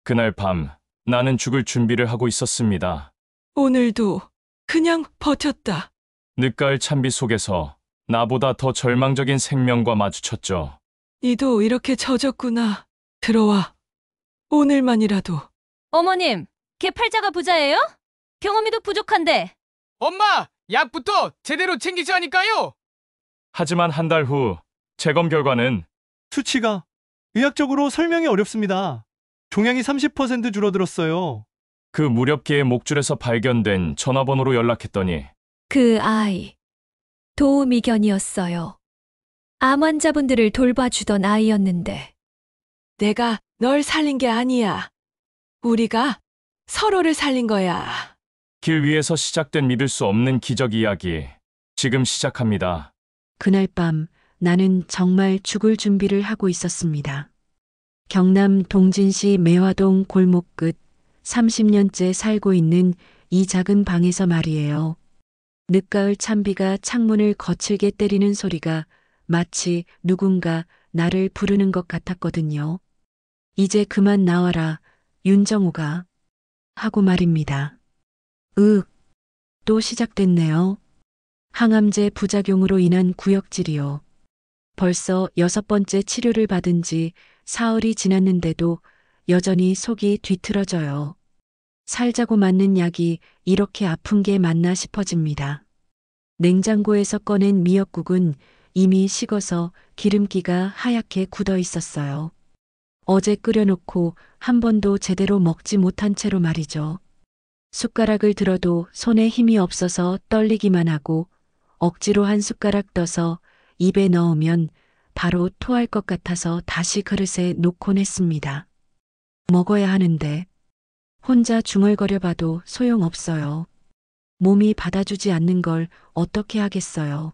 그날 밤 나는 죽을 준비를 하고 있었습니다. 오늘도 그냥 버텼다. 늦가을 찬비 속에서 나보다 더 절망적인 생명과 마주쳤죠. 니도 이렇게 젖었구나. 들어와. 오늘만이라도. 어머님, 걔 팔자가 부자예요? 경험이도 부족한데. 엄마! 약부터 제대로 챙기셔야니까요! 하지만 한 달 후 재검 결과는 수치가 의학적으로 설명이 어렵습니다. 종양이 30% 줄어들었어요. 그 무렵기에 목줄에서 발견된 전화번호로 연락했더니 그 아이, 도우미견이었어요. 암 환자분들을 돌봐주던 아이였는데. 내가 널 살린 게 아니야. 우리가 서로를 살린 거야. 길 위에서 시작된 믿을 수 없는 기적 이야기. 지금 시작합니다. 그날 밤 나는 정말 죽을 준비를 하고 있었습니다. 경남 동진시 매화동 골목 끝 30년째 살고 있는 이 작은 방에서 말이에요. 늦가을 찬비가 창문을 거칠게 때리는 소리가 마치 누군가 나를 부르는 것 같았거든요. 이제 그만 나와라, 윤정우가. 하고 말입니다. 또 시작됐네요. 항암제 부작용으로 인한 구역질이요. 벌써 6번째 치료를 받은 지 사흘이 지났는데도 여전히 속이 뒤틀어져요. 살자고 맞는 약이 이렇게 아픈 게 맞나 싶어집니다. 냉장고에서 꺼낸 미역국은 이미 식어서 기름기가 하얗게 굳어 있었어요. 어제 끓여놓고 한 번도 제대로 먹지 못한 채로 말이죠. 숟가락을 들어도 손에 힘이 없어서 떨리기만 하고 억지로 한 숟가락 떠서 입에 넣으면 바로 토할 것 같아서 다시 그릇에 놓곤 했습니다. 먹어야 하는데 혼자 중얼거려 봐도 소용없어요. 몸이 받아주지 않는 걸 어떻게 하겠어요.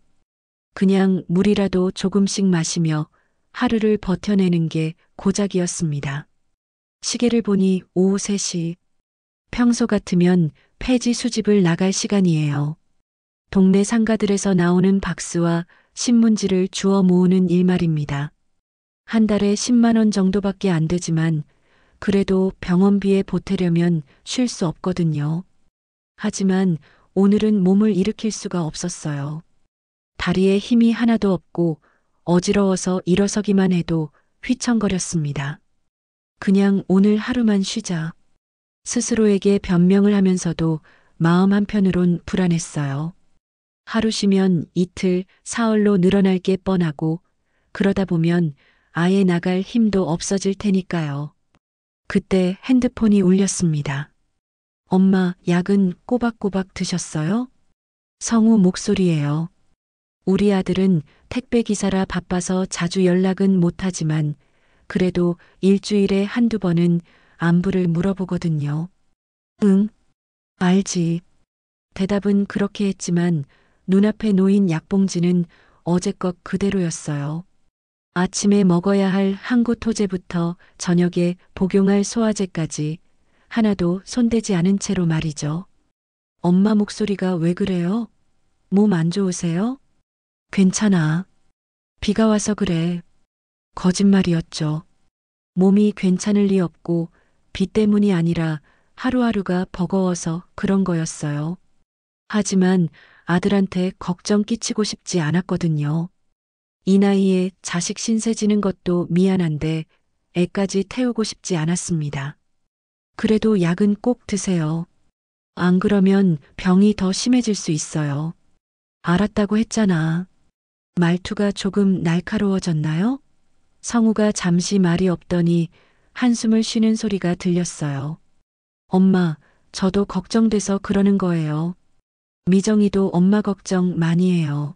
그냥 물이라도 조금씩 마시며 하루를 버텨내는 게 고작이었습니다. 시계를 보니 오후 3시. 평소 같으면 폐지 수집을 나갈 시간이에요. 동네 상가들에서 나오는 박스와 신문지를 주워 모으는 일말입니다. 한 달에 10만 원 정도밖에 안 되지만 그래도 병원비에 보태려면 쉴 수 없거든요. 하지만 오늘은 몸을 일으킬 수가 없었어요. 다리에 힘이 하나도 없고 어지러워서 일어서기만 해도 휘청거렸습니다. 그냥 오늘 하루만 쉬자. 스스로에게 변명을 하면서도 마음 한편으론 불안했어요. 하루 쉬면 이틀, 사흘로 늘어날 게 뻔하고 그러다 보면 아예 나갈 힘도 없어질 테니까요. 그때 핸드폰이 울렸습니다. 엄마, 약은 꼬박꼬박 드셨어요? 성우 목소리예요. 우리 아들은 택배기사라 바빠서 자주 연락은 못하지만 그래도 일주일에 한두 번은 안부를 물어보거든요. 응, 알지. 대답은 그렇게 했지만 눈앞에 놓인 약봉지는 어제껏 그대로였어요. 아침에 먹어야 할 항구토제부터 저녁에 복용할 소화제까지 하나도 손대지 않은 채로 말이죠. 엄마 목소리가 왜 그래요? 몸 안 좋으세요? 괜찮아. 비가 와서 그래. 거짓말이었죠. 몸이 괜찮을 리 없고 비 때문이 아니라 하루하루가 버거워서 그런 거였어요. 하지만 아들한테 걱정 끼치고 싶지 않았거든요. 이 나이에 자식 신세 지는 것도 미안한데 애까지 태우고 싶지 않았습니다. 그래도 약은 꼭 드세요. 안 그러면 병이 더 심해질 수 있어요. 알았다고 했잖아. 말투가 조금 날카로워졌나요? 성우가 잠시 말이 없더니 한숨을 쉬는 소리가 들렸어요. 엄마, 저도 걱정돼서 그러는 거예요. 미정이도 엄마 걱정 많이 해요.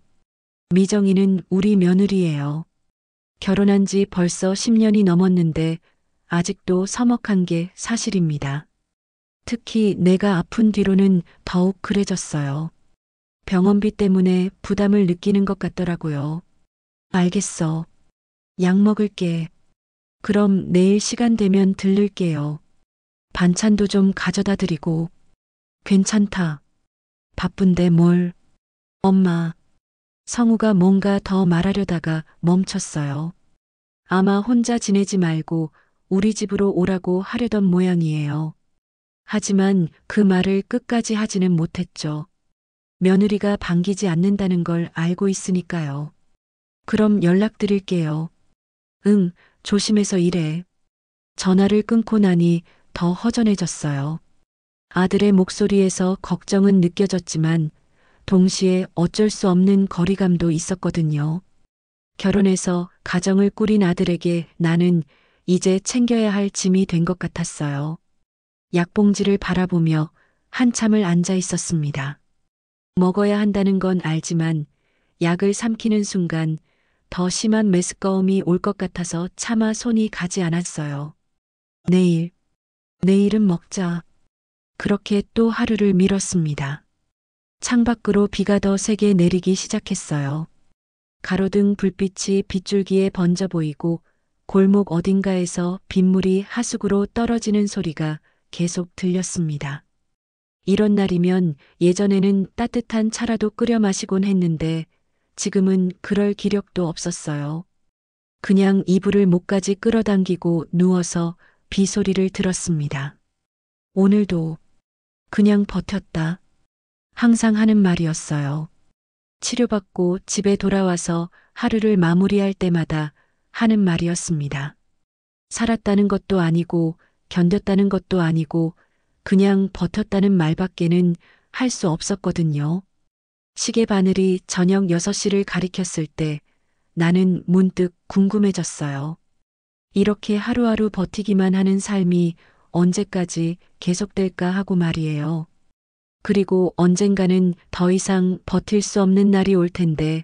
미정이는 우리 며느리예요. 결혼한 지 벌써 10년이 넘었는데 아직도 서먹한 게 사실입니다. 특히 내가 아픈 뒤로는 더욱 그래졌어요. 병원비 때문에 부담을 느끼는 것 같더라고요. 알겠어. 약 먹을게. 그럼 내일 시간 되면 들를게요. 반찬도 좀 가져다 드리고. 괜찮다. 바쁜데 뭘. 엄마. 성우가 뭔가 더 말하려다가 멈췄어요. 아마 혼자 지내지 말고 우리 집으로 오라고 하려던 모양이에요. 하지만 그 말을 끝까지 하지는 못했죠. 며느리가 반기지 않는다는 걸 알고 있으니까요. 그럼 연락드릴게요. 응, 조심해서 일해. 전화를 끊고 나니 더 허전해졌어요. 아들의 목소리에서 걱정은 느껴졌지만 동시에 어쩔 수 없는 거리감도 있었거든요. 결혼해서 가정을 꾸린 아들에게 나는 이제 챙겨야 할 짐이 된 것 같았어요. 약봉지를 바라보며 한참을 앉아 있었습니다. 먹어야 한다는 건 알지만 약을 삼키는 순간 더 심한 메스꺼움이 올 것 같아서 차마 손이 가지 않았어요. 내일은 먹자. 그렇게 또 하루를 미뤘습니다. 창밖으로 비가 더 세게 내리기 시작했어요. 가로등 불빛이 빗줄기에 번져 보이고 골목 어딘가에서 빗물이 하수구로 떨어지는 소리가 계속 들렸습니다. 이런 날이면 예전에는 따뜻한 차라도 끓여 마시곤 했는데 지금은 그럴 기력도 없었어요. 그냥 이불을 목까지 끌어당기고 누워서 비 소리를 들었습니다. 오늘도 그냥 버텼다. 항상 하는 말이었어요. 치료받고 집에 돌아와서 하루를 마무리할 때마다 하는 말이었습니다. 살았다는 것도 아니고 견뎠다는 것도 아니고 그냥 버텼다는 말밖에는 할 수 없었거든요. 시계 바늘이 저녁 6시를 가리켰을 때 나는 문득 궁금해졌어요. 이렇게 하루하루 버티기만 하는 삶이 언제까지 계속될까 하고 말이에요. 그리고 언젠가는 더 이상 버틸 수 없는 날이 올 텐데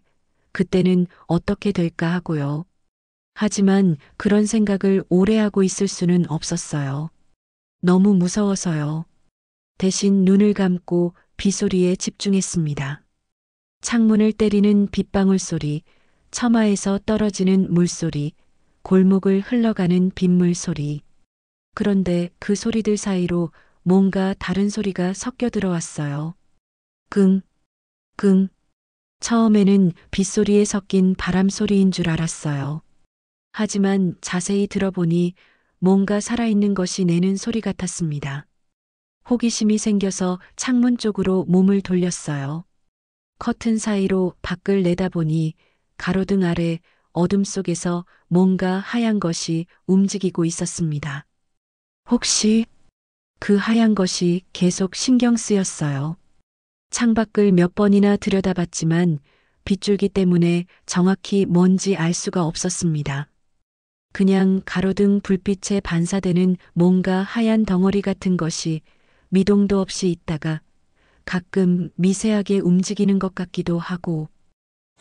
그때는 어떻게 될까 하고요. 하지만 그런 생각을 오래 하고 있을 수는 없었어요. 너무 무서워서요. 대신 눈을 감고 빗소리에 집중했습니다. 창문을 때리는 빗방울 소리, 처마에서 떨어지는 물소리, 골목을 흘러가는 빗물 소리. 그런데 그 소리들 사이로 뭔가 다른 소리가 섞여 들어왔어요. 끙, 끙. 처음에는 빗소리에 섞인 바람 소리인 줄 알았어요. 하지만 자세히 들어보니 뭔가 살아있는 것이 내는 소리 같았습니다. 호기심이 생겨서 창문 쪽으로 몸을 돌렸어요. 커튼 사이로 밖을 내다보니 가로등 아래 어둠 속에서 뭔가 하얀 것이 움직이고 있었습니다. 혹시 그 하얀 것이 계속 신경 쓰였어요. 창밖을 몇 번이나 들여다봤지만 빗줄기 때문에 정확히 뭔지 알 수가 없었습니다. 그냥 가로등 불빛에 반사되는 뭔가 하얀 덩어리 같은 것이 미동도 없이 있다가 가끔 미세하게 움직이는 것 같기도 하고.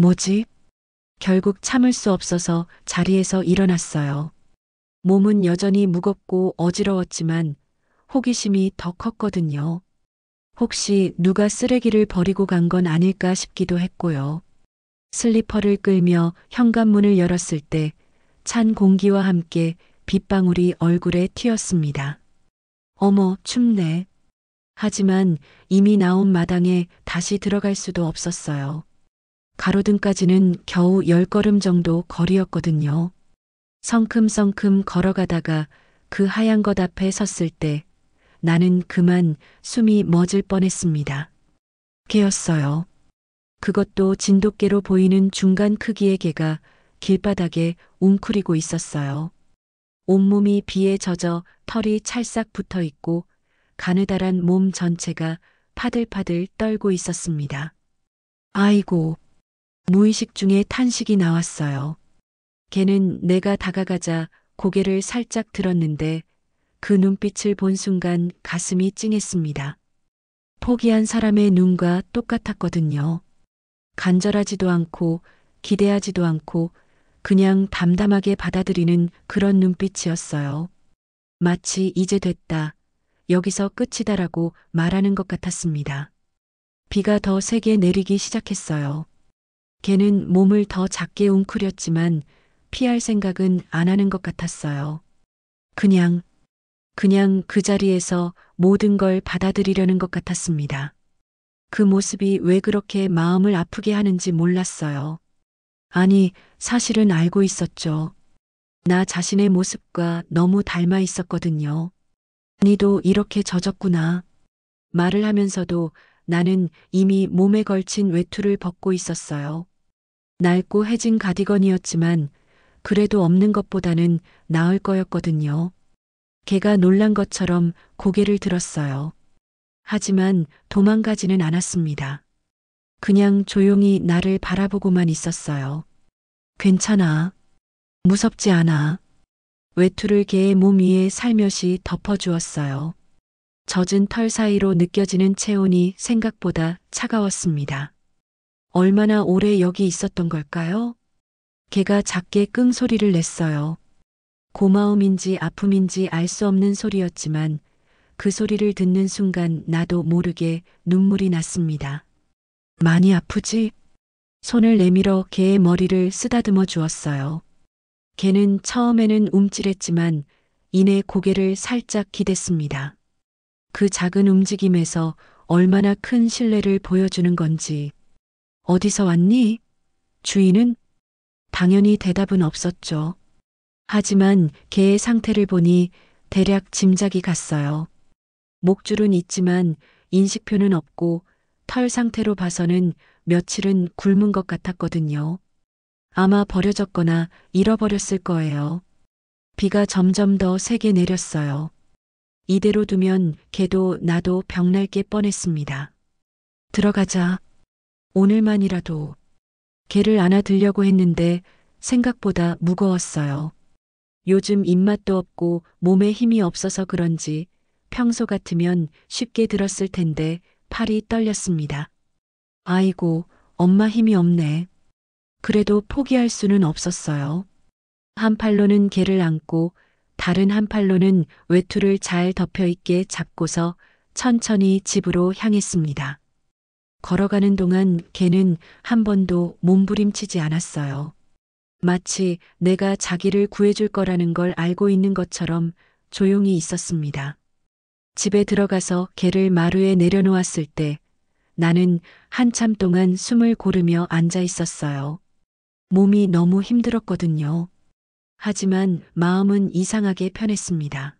뭐지? 결국 참을 수 없어서 자리에서 일어났어요. 몸은 여전히 무겁고 어지러웠지만 호기심이 더 컸거든요. 혹시 누가 쓰레기를 버리고 간 건 아닐까 싶기도 했고요. 슬리퍼를 끌며 현관문을 열었을 때 찬 공기와 함께 빗방울이 얼굴에 튀었습니다. 어머, 춥네. 하지만 이미 나온 마당에 다시 들어갈 수도 없었어요. 가로등까지는 겨우 10걸음 정도 거리였거든요. 성큼성큼 걸어가다가 그 하얀 것 앞에 섰을 때 나는 그만 숨이 멎을 뻔했습니다. 개였어요. 그것도 진돗개로 보이는 중간 크기의 개가 길바닥에 웅크리고 있었어요. 온몸이 비에 젖어 털이 찰싹 붙어 있고 가느다란 몸 전체가 파들파들 떨고 있었습니다. 아이고, 무의식 중에 탄식이 나왔어요. 걔는 내가 다가가자 고개를 살짝 들었는데 그 눈빛을 본 순간 가슴이 찡했습니다. 포기한 사람의 눈과 똑같았거든요. 간절하지도 않고 기대하지도 않고 그냥 담담하게 받아들이는 그런 눈빛이었어요. 마치 이제 됐다, 여기서 끝이다라고 말하는 것 같았습니다. 비가 더 세게 내리기 시작했어요. 걔는 몸을 더 작게 웅크렸지만 피할 생각은 안 하는 것 같았어요. 그냥 그 자리에서 모든 걸 받아들이려는 것 같았습니다. 그 모습이 왜 그렇게 마음을 아프게 하는지 몰랐어요. 아니, 사실은 알고 있었죠. 나 자신의 모습과 너무 닮아 있었거든요. 니도 이렇게 젖었구나. 말을 하면서도 나는 이미 몸에 걸친 외투를 벗고 있었어요. 낡고 해진 가디건이었지만 그래도 없는 것보다는 나을 거였거든요. 걔가 놀란 것처럼 고개를 들었어요. 하지만 도망가지는 않았습니다. 그냥 조용히 나를 바라보고만 있었어요. 괜찮아. 무섭지 않아. 외투를 걔의 몸 위에 살며시 덮어주었어요. 젖은 털 사이로 느껴지는 체온이 생각보다 차가웠습니다. 얼마나 오래 여기 있었던 걸까요? 걔가 작게 끙 소리를 냈어요. 고마움인지 아픔인지 알 수 없는 소리였지만 그 소리를 듣는 순간 나도 모르게 눈물이 났습니다. 많이 아프지? 손을 내밀어 걔의 머리를 쓰다듬어 주었어요. 걔는 처음에는 움찔했지만 이내 고개를 살짝 기댔습니다. 그 작은 움직임에서 얼마나 큰 신뢰를 보여주는 건지. 어디서 왔니? 주인은? 당연히 대답은 없었죠. 하지만 걔의 상태를 보니 대략 짐작이 갔어요. 목줄은 있지만 인식표는 없고 털 상태로 봐서는 며칠은 굶은 것 같았거든요. 아마 버려졌거나 잃어버렸을 거예요. 비가 점점 더 세게 내렸어요. 이대로 두면 걔도 나도 병날 게 뻔했습니다. 들어가자. 오늘만이라도. 걔를 안아들려고 했는데 생각보다 무거웠어요. 요즘 입맛도 없고 몸에 힘이 없어서 그런지 평소 같으면 쉽게 들었을 텐데 팔이 떨렸습니다. 아이고, 엄마 힘이 없네. 그래도 포기할 수는 없었어요. 한 팔로는 걔를 안고 다른 한 팔로는 외투를 잘 덮여 있게 잡고서 천천히 집으로 향했습니다. 걸어가는 동안 걔는 한 번도 몸부림치지 않았어요. 마치 내가 자기를 구해줄 거라는 걸 알고 있는 것처럼 조용히 있었습니다. 집에 들어가서 걔를 마루에 내려놓았을 때 나는 한참 동안 숨을 고르며 앉아 있었어요. 몸이 너무 힘들었거든요. 하지만 마음은 이상하게 편했습니다.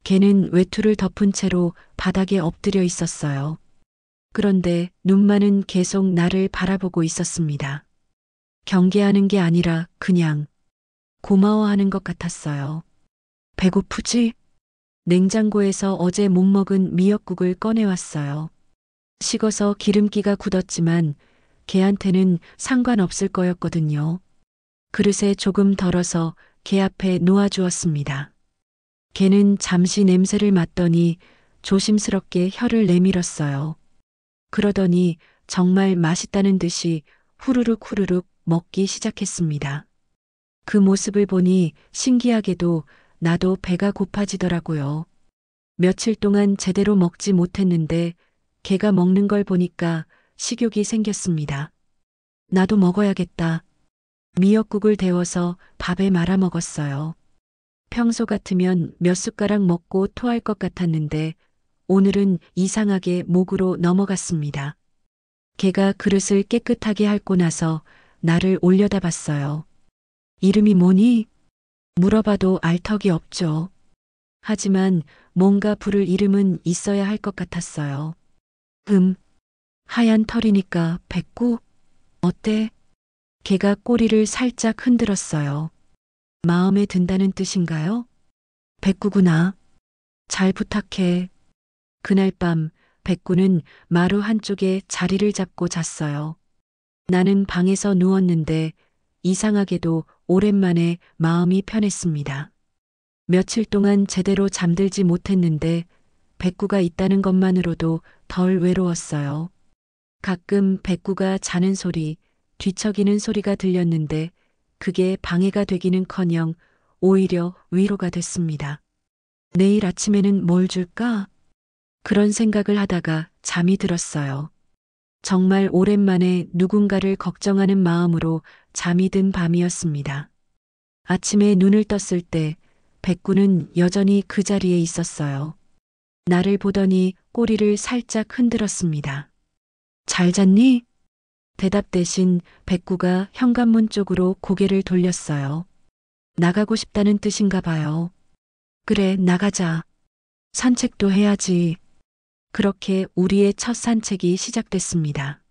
걔는 외투를 덮은 채로 바닥에 엎드려 있었어요. 그런데 눈만은 계속 나를 바라보고 있었습니다. 경계하는 게 아니라 그냥 고마워하는 것 같았어요. 배고프지? 냉장고에서 어제 못 먹은 미역국을 꺼내왔어요. 식어서 기름기가 굳었지만 걔한테는 상관없을 거였거든요. 그릇에 조금 덜어서 걔 앞에 놓아주었습니다. 걔는 잠시 냄새를 맡더니 조심스럽게 혀를 내밀었어요. 그러더니 정말 맛있다는 듯이 후루룩 후루룩 먹기 시작했습니다. 그 모습을 보니 신기하게도 나도 배가 고파지더라고요. 며칠 동안 제대로 먹지 못했는데 걔가 먹는 걸 보니까 식욕이 생겼습니다. 나도 먹어야겠다. 미역국을 데워서 밥에 말아 먹었어요. 평소 같으면 몇 숟가락 먹고 토할 것 같았는데 오늘은 이상하게 목으로 넘어갔습니다. 걔가 그릇을 깨끗하게 핥고 나서 나를 올려다봤어요. 이름이 뭐니? 물어봐도 알 턱이 없죠. 하지만 뭔가 부를 이름은 있어야 할 것 같았어요. 하얀 털이니까 백구? 어때? 걔가 꼬리를 살짝 흔들었어요. 마음에 든다는 뜻인가요? 백구구나. 잘 부탁해. 그날 밤 백구는 마루 한쪽에 자리를 잡고 잤어요. 나는 방에서 누웠는데 이상하게도 오랜만에 마음이 편했습니다. 며칠 동안 제대로 잠들지 못했는데 백구가 있다는 것만으로도 덜 외로웠어요. 가끔 백구가 자는 소리, 뒤척이는 소리가 들렸는데 그게 방해가 되기는커녕 오히려 위로가 됐습니다. 내일 아침에는 뭘 줄까? 그런 생각을 하다가 잠이 들었어요. 정말 오랜만에 누군가를 걱정하는 마음으로 잠이 든 밤이었습니다. 아침에 눈을 떴을 때 백구는 여전히 그 자리에 있었어요. 나를 보더니 꼬리를 살짝 흔들었습니다. 잘 잤니? 대답 대신 백구가 현관문 쪽으로 고개를 돌렸어요. 나가고 싶다는 뜻인가 봐요. 그래, 나가자. 산책도 해야지. 그렇게 우리의 첫 산책이 시작됐습니다.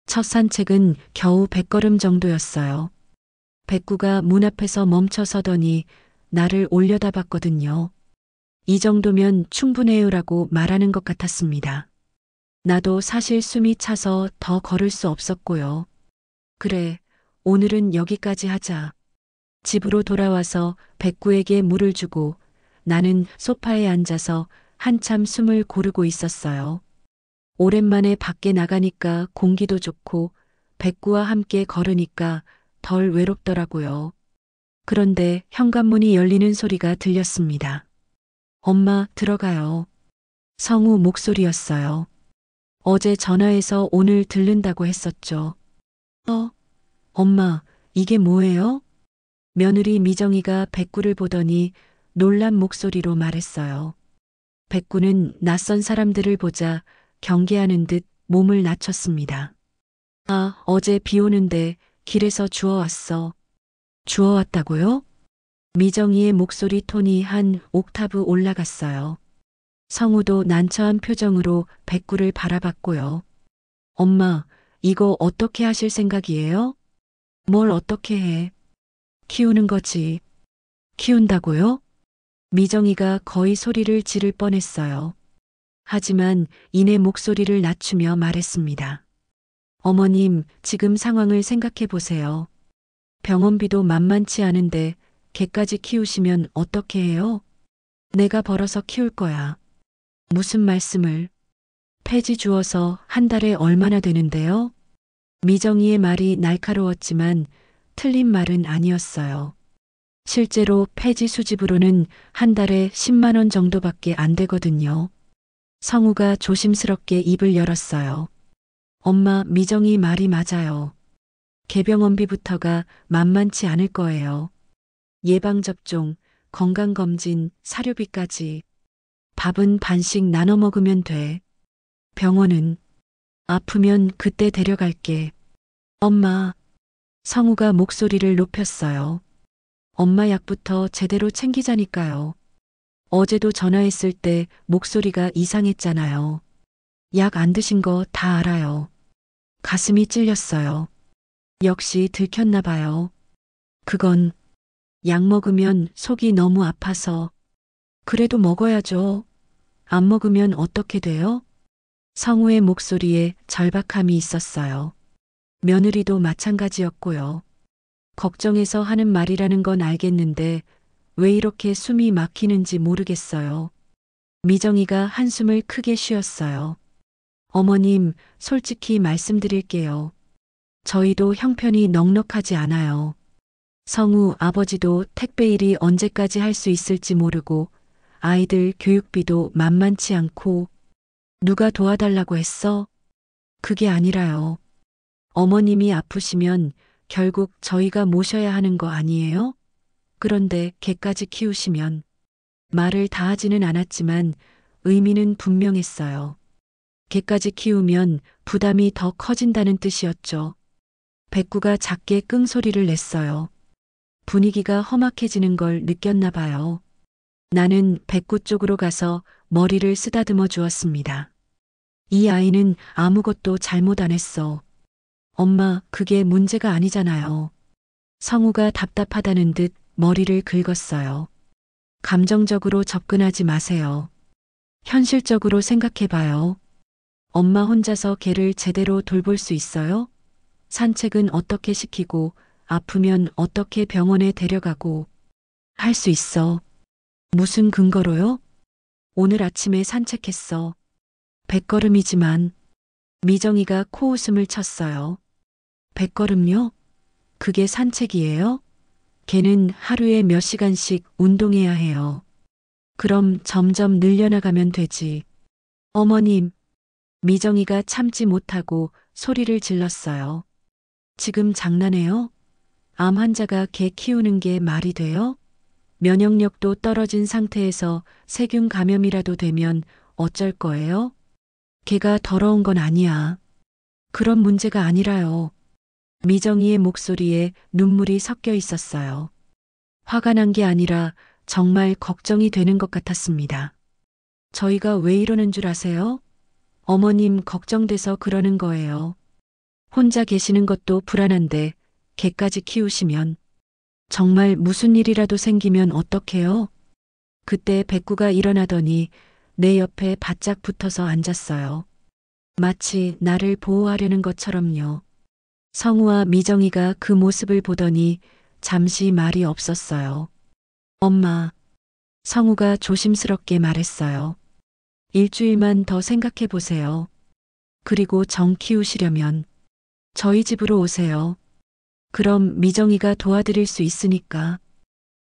첫 산책은 겨우 100걸음 정도였어요. 백구가 문 앞에서 멈춰 서더니 나를 올려다봤거든요. 이 정도면 충분해요라고 말하는 것 같았습니다. 나도 사실 숨이 차서 더 걸을 수 없었고요. 그래, 오늘은 여기까지 하자. 집으로 돌아와서 백구에게 물을 주고 나는 소파에 앉아서 한참 숨을 고르고 있었어요. 오랜만에 밖에 나가니까 공기도 좋고 백구와 함께 걸으니까 덜 외롭더라고요. 그런데 현관문이 열리는 소리가 들렸습니다. 엄마, 들어가요. 성우 목소리였어요. 어제 전화해서 오늘 들른다고 했었죠. 엄마, 이게 뭐예요? 며느리 미정이가 백구를 보더니 놀란 목소리로 말했어요. 백구는 낯선 사람들을 보자 경계하는 듯 몸을 낮췄습니다. 아, 어제 비 오는데 길에서 주워왔어. 주워왔다고요? 미정이의 목소리 톤이 한 옥타브 올라갔어요. 성우도 난처한 표정으로 백구를 바라봤고요. 엄마, 이거 어떻게 하실 생각이에요? 뭘 어떻게 해? 키우는 거지. 키운다고요? 미정이가 거의 소리를 지를 뻔했어요. 하지만 이내 목소리를 낮추며 말했습니다. 어머님, 지금 상황을 생각해 보세요. 병원비도 만만치 않은데 개까지 키우시면 어떻게 해요? 내가 벌어서 키울 거야. 무슨 말씀을? 폐지 주어서 한 달에 얼마나 되는데요? 미정이의 말이 날카로웠지만 틀린 말은 아니었어요. 실제로 폐지 수집으로는 한 달에 10만 원 정도밖에 안 되거든요. 성우가 조심스럽게 입을 열었어요. 엄마, 미정이 말이 맞아요. 개병원비부터가 만만치 않을 거예요. 예방접종, 건강검진, 사료비까지. 밥은 반씩 나눠 먹으면 돼. 병원은 아프면 그때 데려갈게. 엄마. 성우가 목소리를 높였어요. 엄마 약부터 제대로 챙기자니까요. 어제도 전화했을 때 목소리가 이상했잖아요. 약 안 드신 거 다 알아요. 가슴이 찔렸어요. 역시 들켰나 봐요. 그건 약 먹으면 속이 너무 아파서. 그래도 먹어야죠. 안 먹으면 어떻게 돼요? 성우의 목소리에 절박함이 있었어요. 며느리도 마찬가지였고요. 걱정해서 하는 말이라는 건 알겠는데 왜 이렇게 숨이 막히는지 모르겠어요. 미정이가 한숨을 크게 쉬었어요. 어머님, 솔직히 말씀드릴게요. 저희도 형편이 넉넉하지 않아요. 성우 아버지도 택배 일이 언제까지 할 수 있을지 모르고 아이들 교육비도 만만치 않고. 누가 도와달라고 했어? 그게 아니라요. 어머님이 아프시면 결국 저희가 모셔야 하는 거 아니에요? 그런데 개까지 키우시면. 말을 다 하지는 않았지만 의미는 분명했어요. 개까지 키우면 부담이 더 커진다는 뜻이었죠. 백구가 작게 끙소리를 냈어요. 분위기가 험악해지는 걸 느꼈나 봐요. 나는 백구 쪽으로 가서 머리를 쓰다듬어 주었습니다. 이 아이는 아무것도 잘못 안 했어. 엄마, 그게 문제가 아니잖아요. 성우가 답답하다는 듯 머리를 긁었어요. 감정적으로 접근하지 마세요. 현실적으로 생각해봐요. 엄마 혼자서 개를 제대로 돌볼 수 있어요? 산책은 어떻게 시키고 아프면 어떻게 병원에 데려가고. 할 수 있어. 무슨 근거로요? 오늘 아침에 산책했어. 100걸음이지만. 미정이가 코웃음을 쳤어요. 100걸음요? 그게 산책이에요? 개는 하루에 몇 시간씩 운동해야 해요. 그럼 점점 늘려나가면 되지. 어머님. 미정이가 참지 못하고 소리를 질렀어요. 지금 장난해요? 암 환자가 개 키우는 게 말이 돼요? 면역력도 떨어진 상태에서 세균 감염이라도 되면 어쩔 거예요? 개가 더러운 건 아니야. 그런 문제가 아니라요. 미정이의 목소리에 눈물이 섞여 있었어요. 화가 난 게 아니라 정말 걱정이 되는 것 같았습니다. 저희가 왜 이러는 줄 아세요? 어머님 걱정돼서 그러는 거예요. 혼자 계시는 것도 불안한데 개까지 키우시면 정말 무슨 일이라도 생기면 어떡해요? 그때 백구가 일어나더니 내 옆에 바짝 붙어서 앉았어요. 마치 나를 보호하려는 것처럼요. 성우와 미정이가 그 모습을 보더니 잠시 말이 없었어요. 엄마, 성우가 조심스럽게 말했어요. 일주일만 더 생각해 보세요. 그리고 정 키우시려면 저희 집으로 오세요. 그럼 미정이가 도와드릴 수 있으니까.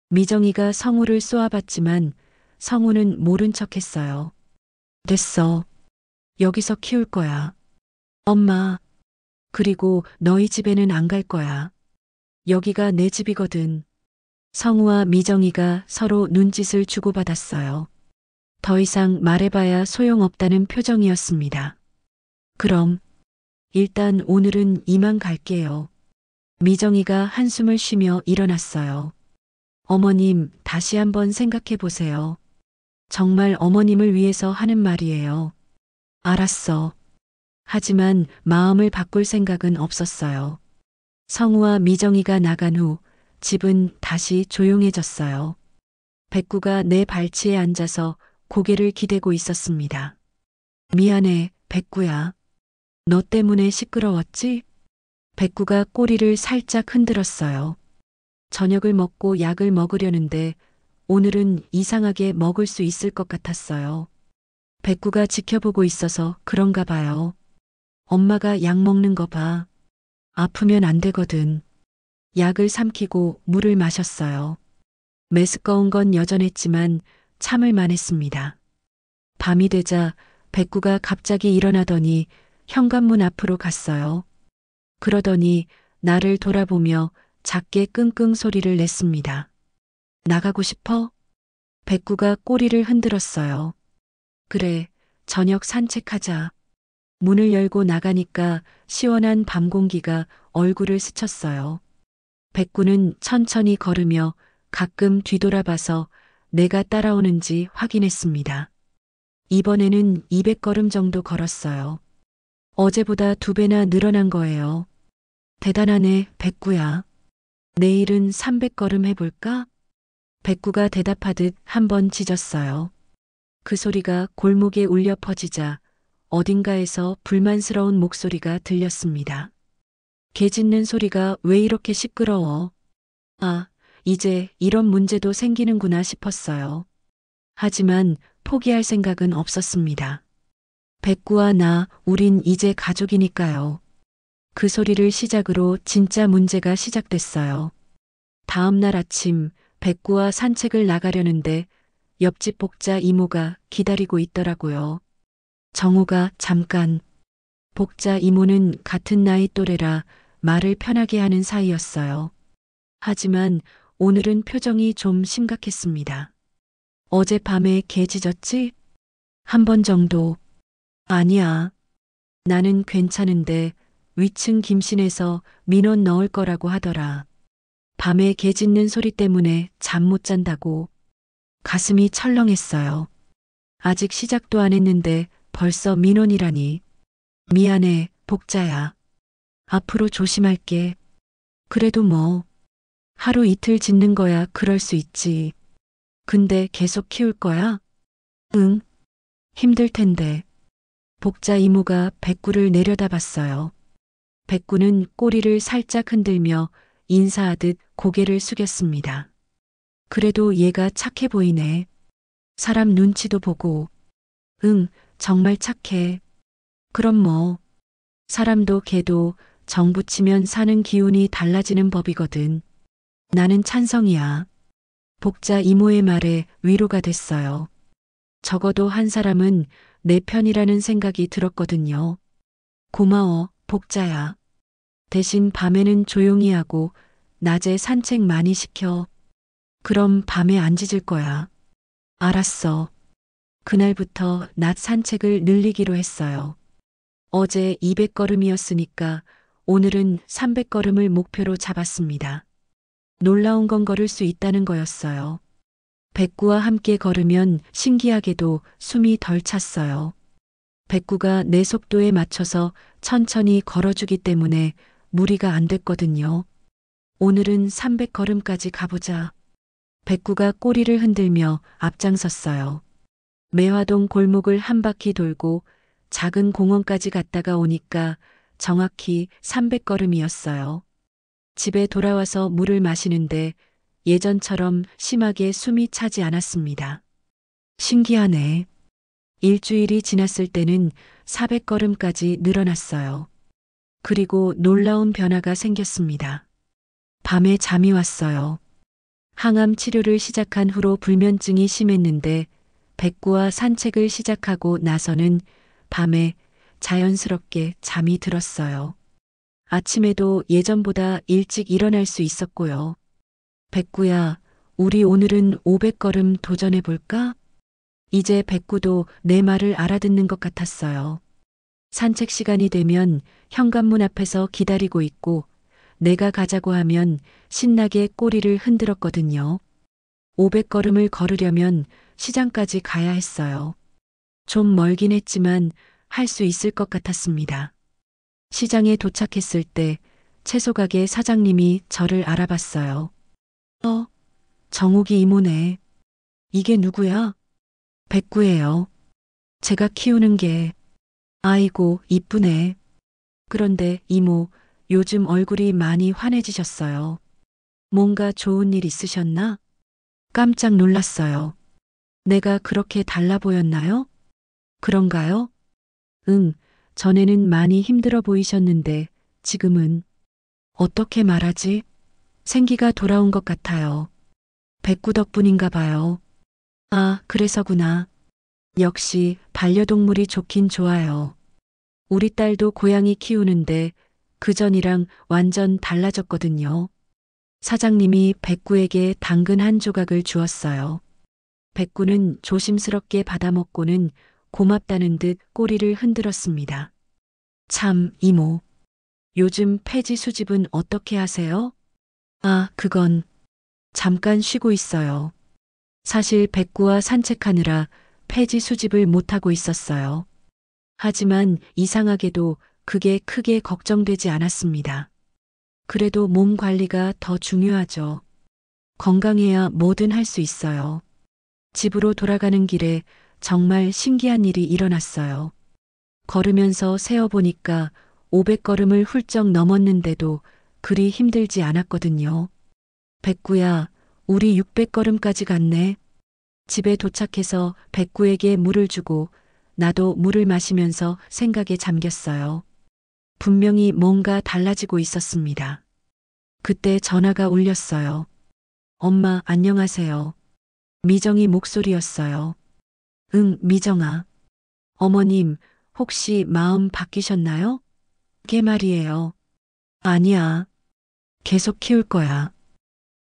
미정이가 성우를 쏘아봤지만 성우는 모른 척 했어요. 됐어. 여기서 키울 거야. 엄마, 그리고 너희 집에는 안 갈 거야. 여기가 내 집이거든. 성우와 미정이가 서로 눈짓을 주고받았어요. 더 이상 말해봐야 소용없다는 표정이었습니다. 그럼 일단 오늘은 이만 갈게요. 미정이가 한숨을 쉬며 일어났어요. 어머님, 다시 한번 생각해 보세요. 정말 어머님을 위해서 하는 말이에요. 알았어. 하지만 마음을 바꿀 생각은 없었어요. 성우와 미정이가 나간 후 집은 다시 조용해졌어요. 백구가 내 발치에 앉아서 고개를 기대고 있었습니다. 미안해, 백구야. 너 때문에 시끄러웠지? 백구가 꼬리를 살짝 흔들었어요. 저녁을 먹고 약을 먹으려는데 오늘은 이상하게 먹을 수 있을 것 같았어요. 백구가 지켜보고 있어서 그런가 봐요. 엄마가 약 먹는 거 봐. 아프면 안 되거든. 약을 삼키고 물을 마셨어요. 메스꺼운 건 여전했지만 참을 만했습니다. 밤이 되자 백구가 갑자기 일어나더니 현관문 앞으로 갔어요. 그러더니 나를 돌아보며 작게 끙끙 소리를 냈습니다. 나가고 싶어? 백구가 꼬리를 흔들었어요. 그래, 저녁 산책하자. 문을 열고 나가니까 시원한 밤 공기가 얼굴을 스쳤어요. 백구는 천천히 걸으며 가끔 뒤돌아봐서 내가 따라오는지 확인했습니다. 이번에는 200걸음 정도 걸었어요. 어제보다 2배나 늘어난 거예요. 대단하네, 백구야. 내일은 300걸음 해볼까? 백구가 대답하듯 한번 짖었어요. 그 소리가 골목에 울려 퍼지자 어딘가에서 불만스러운 목소리가 들렸습니다. 개 짖는 소리가 왜 이렇게 시끄러워? 아, 이제 이런 문제도 생기는구나 싶었어요. 하지만 포기할 생각은 없었습니다. 백구와 나, 우린 이제 가족이니까요. 그 소리를 시작으로 진짜 문제가 시작됐어요. 다음 날 아침 백구와 산책을 나가려는데 옆집 복자 이모가 기다리고 있더라고요. 정우가 잠깐. 복자 이모는 같은 나이 또래라 말을 편하게 하는 사이였어요. 하지만 오늘은 표정이 좀 심각했습니다. 어젯밤에 개 짖었지? 한 번 정도. 아니야. 나는 괜찮은데 위층 김신에서 민원 넣을 거라고 하더라. 밤에 개 짖는 소리 때문에 잠 못 잔다고. 가슴이 철렁했어요. 아직 시작도 안 했는데 벌써 민원이라니. 미안해, 복자야. 앞으로 조심할게. 그래도 뭐. 하루 이틀 짖는 거야 그럴 수 있지. 근데 계속 키울 거야? 응. 힘들 텐데. 복자 이모가 백구를 내려다봤어요. 백구는 꼬리를 살짝 흔들며 인사하듯 고개를 숙였습니다. 그래도 얘가 착해 보이네. 사람 눈치도 보고. 응, 정말 착해. 그럼 뭐. 사람도 개도 정 붙이면 사는 기운이 달라지는 법이거든. 나는 찬성이야. 복자 이모의 말에 위로가 됐어요. 적어도 한 사람은 내 편이라는 생각이 들었거든요. 고마워, 복자야. 대신 밤에는 조용히 하고 낮에 산책 많이 시켜. 그럼 밤에 안 짖을 거야. 알았어. 그날부터 낮 산책을 늘리기로 했어요. 어제 200걸음이었으니까 오늘은 300걸음을 목표로 잡았습니다. 놀라운 건 걸을 수 있다는 거였어요. 백구와 함께 걸으면 신기하게도 숨이 덜 찼어요. 백구가 내 속도에 맞춰서 천천히 걸어주기 때문에 무리가 안 됐거든요. 오늘은 300걸음까지 가보자. 백구가 꼬리를 흔들며 앞장섰어요. 매화동 골목을 한 바퀴 돌고 작은 공원까지 갔다가 오니까 정확히 300걸음이었어요. 집에 돌아와서 물을 마시는데 예전처럼 심하게 숨이 차지 않았습니다. 신기하네. 일주일이 지났을 때는 400걸음까지 늘어났어요. 그리고 놀라운 변화가 생겼습니다. 밤에 잠이 왔어요. 항암 치료를 시작한 후로 불면증이 심했는데 백구와 산책을 시작하고 나서는 밤에 자연스럽게 잠이 들었어요. 아침에도 예전보다 일찍 일어날 수 있었고요. 백구야, 우리 오늘은 500걸음 도전해 볼까? 이제 백구도 내 말을 알아듣는 것 같았어요. 산책 시간이 되면 현관문 앞에서 기다리고 있고 내가 가자고 하면 신나게 꼬리를 흔들었거든요. 500걸음을 걸으려면 시장까지 가야 했어요. 좀 멀긴 했지만 할 수 있을 것 같았습니다. 시장에 도착했을 때 채소가게 사장님이 저를 알아봤어요. 정욱이 이모네. 이게 누구야? 백구예요. 제가 키우는 개. 아이고, 이쁘네. 그런데 이모, 요즘 얼굴이 많이 환해지셨어요. 뭔가 좋은 일 있으셨나? 깜짝 놀랐어요. 내가 그렇게 달라 보였나요? 그런가요? 응, 전에는 많이 힘들어 보이셨는데 지금은 어떻게 말하지? 생기가 돌아온 것 같아요. 백구 덕분인가 봐요. 아, 그래서구나. 역시 반려동물이 좋긴 좋아요. 우리 딸도 고양이 키우는데 그전이랑 완전 달라졌거든요. 사장님이 백구에게 당근 한 조각을 주었어요. 백구는 조심스럽게 받아먹고는 고맙다는 듯 꼬리를 흔들었습니다. 참, 이모. 요즘 폐지 수집은 어떻게 하세요? 아, 그건 잠깐 쉬고 있어요. 사실 백구와 산책하느라 폐지 수집을 못하고 있었어요. 하지만 이상하게도 그게 크게 걱정되지 않았습니다. 그래도 몸 관리가 더 중요하죠. 건강해야 뭐든 할 수 있어요. 집으로 돌아가는 길에 정말 신기한 일이 일어났어요. 걸으면서 세어보니까 500걸음을 훌쩍 넘었는데도 그리 힘들지 않았거든요. 백구야, 우리 600걸음까지 갔네. 집에 도착해서 백구에게 물을 주고 나도 물을 마시면서 생각에 잠겼어요. 분명히 뭔가 달라지고 있었습니다. 그때 전화가 울렸어요. 엄마, 안녕하세요. 미정이 목소리였어요. 응, 미정아. 어머님, 혹시 마음 바뀌셨나요? 그게 말이에요. 아니야. 계속 키울 거야.